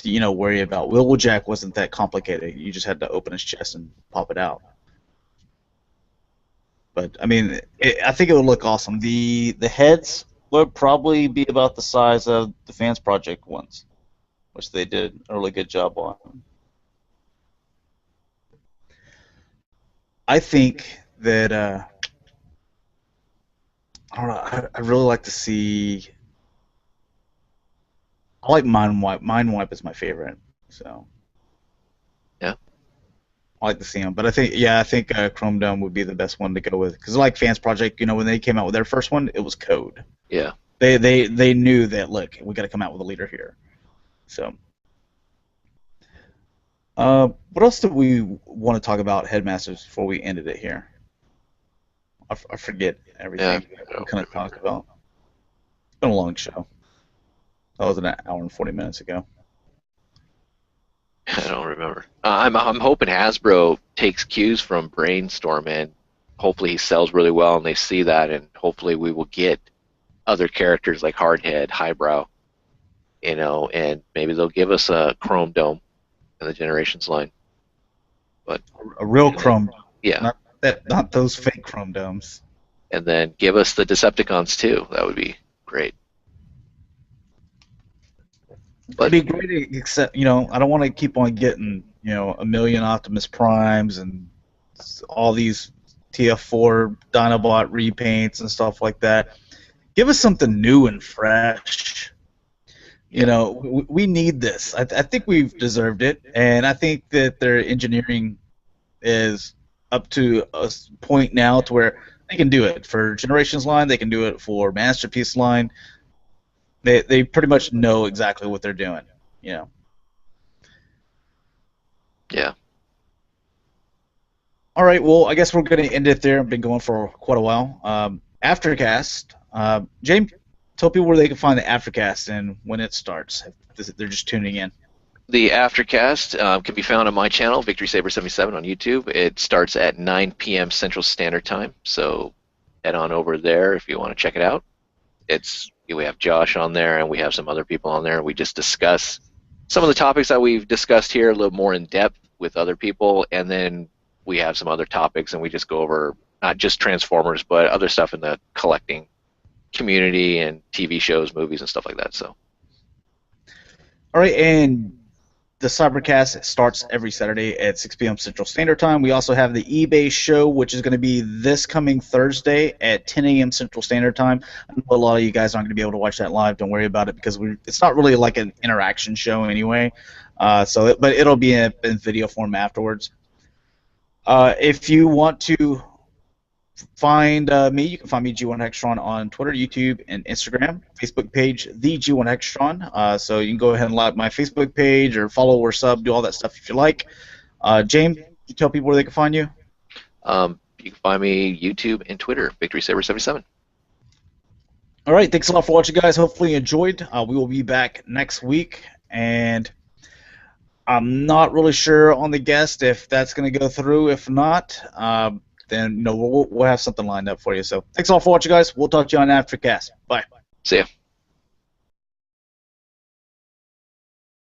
worry about. Jack wasn't that complicated. You just had to open his chest and pop it out. But I mean, I think it would look awesome. The heads would probably be about the size of the Fans Project ones, which they did a really good job on. I think that I don't know. I really like to see. I like Mind Wipe. Mind Wipe is my favorite. So Yeah. I like to see them. But I think Chrome Dome would be the best one to go with because like Fans Project, when they came out with their first one, it was code. Yeah. They knew that look, we got to come out with a leader here. So. What else do we want to talk about Headmasters before we ended it here? I forget everything we kind of talked about. It's been a long show. That was an hour and 40 minutes ago. I don't remember. I'm hoping Hasbro takes cues from Brainstorm and hopefully he sells really well and they see that and hopefully we will get other characters like Hardhead, Highbrow, and maybe they'll give us a Chrome Dome in the Generations line. But a real Chrome. Yeah. Not those fake Chrome Domes. And then give us the Decepticons too. That would be great. It'd be great, except I don't want to keep on getting a million Optimus Primes and all these TF4 Dinobot repaints and stuff like that. Give us something new and fresh. We need this. I think we've deserved it, and I think that their engineering is up to a point now to where they can do it for Generations line. They can do it for Masterpiece line. They pretty much know exactly what they're doing. Yeah. All right. Well, I guess we're going to end it there. I've been going for quite a while. Aftercast. Jaim, tell people where they can find the Aftercast and when it starts. If they're just tuning in. The Aftercast can be found on my channel, Victory Saber 77 on YouTube. It starts at 9 p.m. Central Standard Time, so head on over there if you want to check it out. We have Josh on there, and we have some other people on there. We just discuss some of the topics that we've discussed here a little more in depth with other people, and then we have some other topics, and we just go over not just Transformers, but other stuff in the collecting community and TV shows, movies, and stuff like that. So, all right, and the Cybercast starts every Saturday at 6 p.m. Central Standard Time. We also have the eBay show, which is going to be this coming Thursday at 10 a.m. Central Standard Time. I know a lot of you guys aren't going to be able to watch that live. Don't worry about it because it's not really like an interaction show anyway. But it'll be in video form afterwards. If you want to find me, you can find me G1 Hextron on Twitter, YouTube, and Instagram. Facebook page, the G1 Hextron. So you can go ahead and like my Facebook page or follow or sub, do all that stuff if you like. Jaim, you tell people where they can find you. You can find me YouTube and Twitter, Victory Saber 77. All right, thanks a lot for watching, guys. Hopefully you enjoyed. We will be back next week, and I'm not really sure on the guest if that's going to go through. If not, then we'll have something lined up for you. So thanks all for watching, guys. We'll talk to you on Aftercast. Bye. See ya.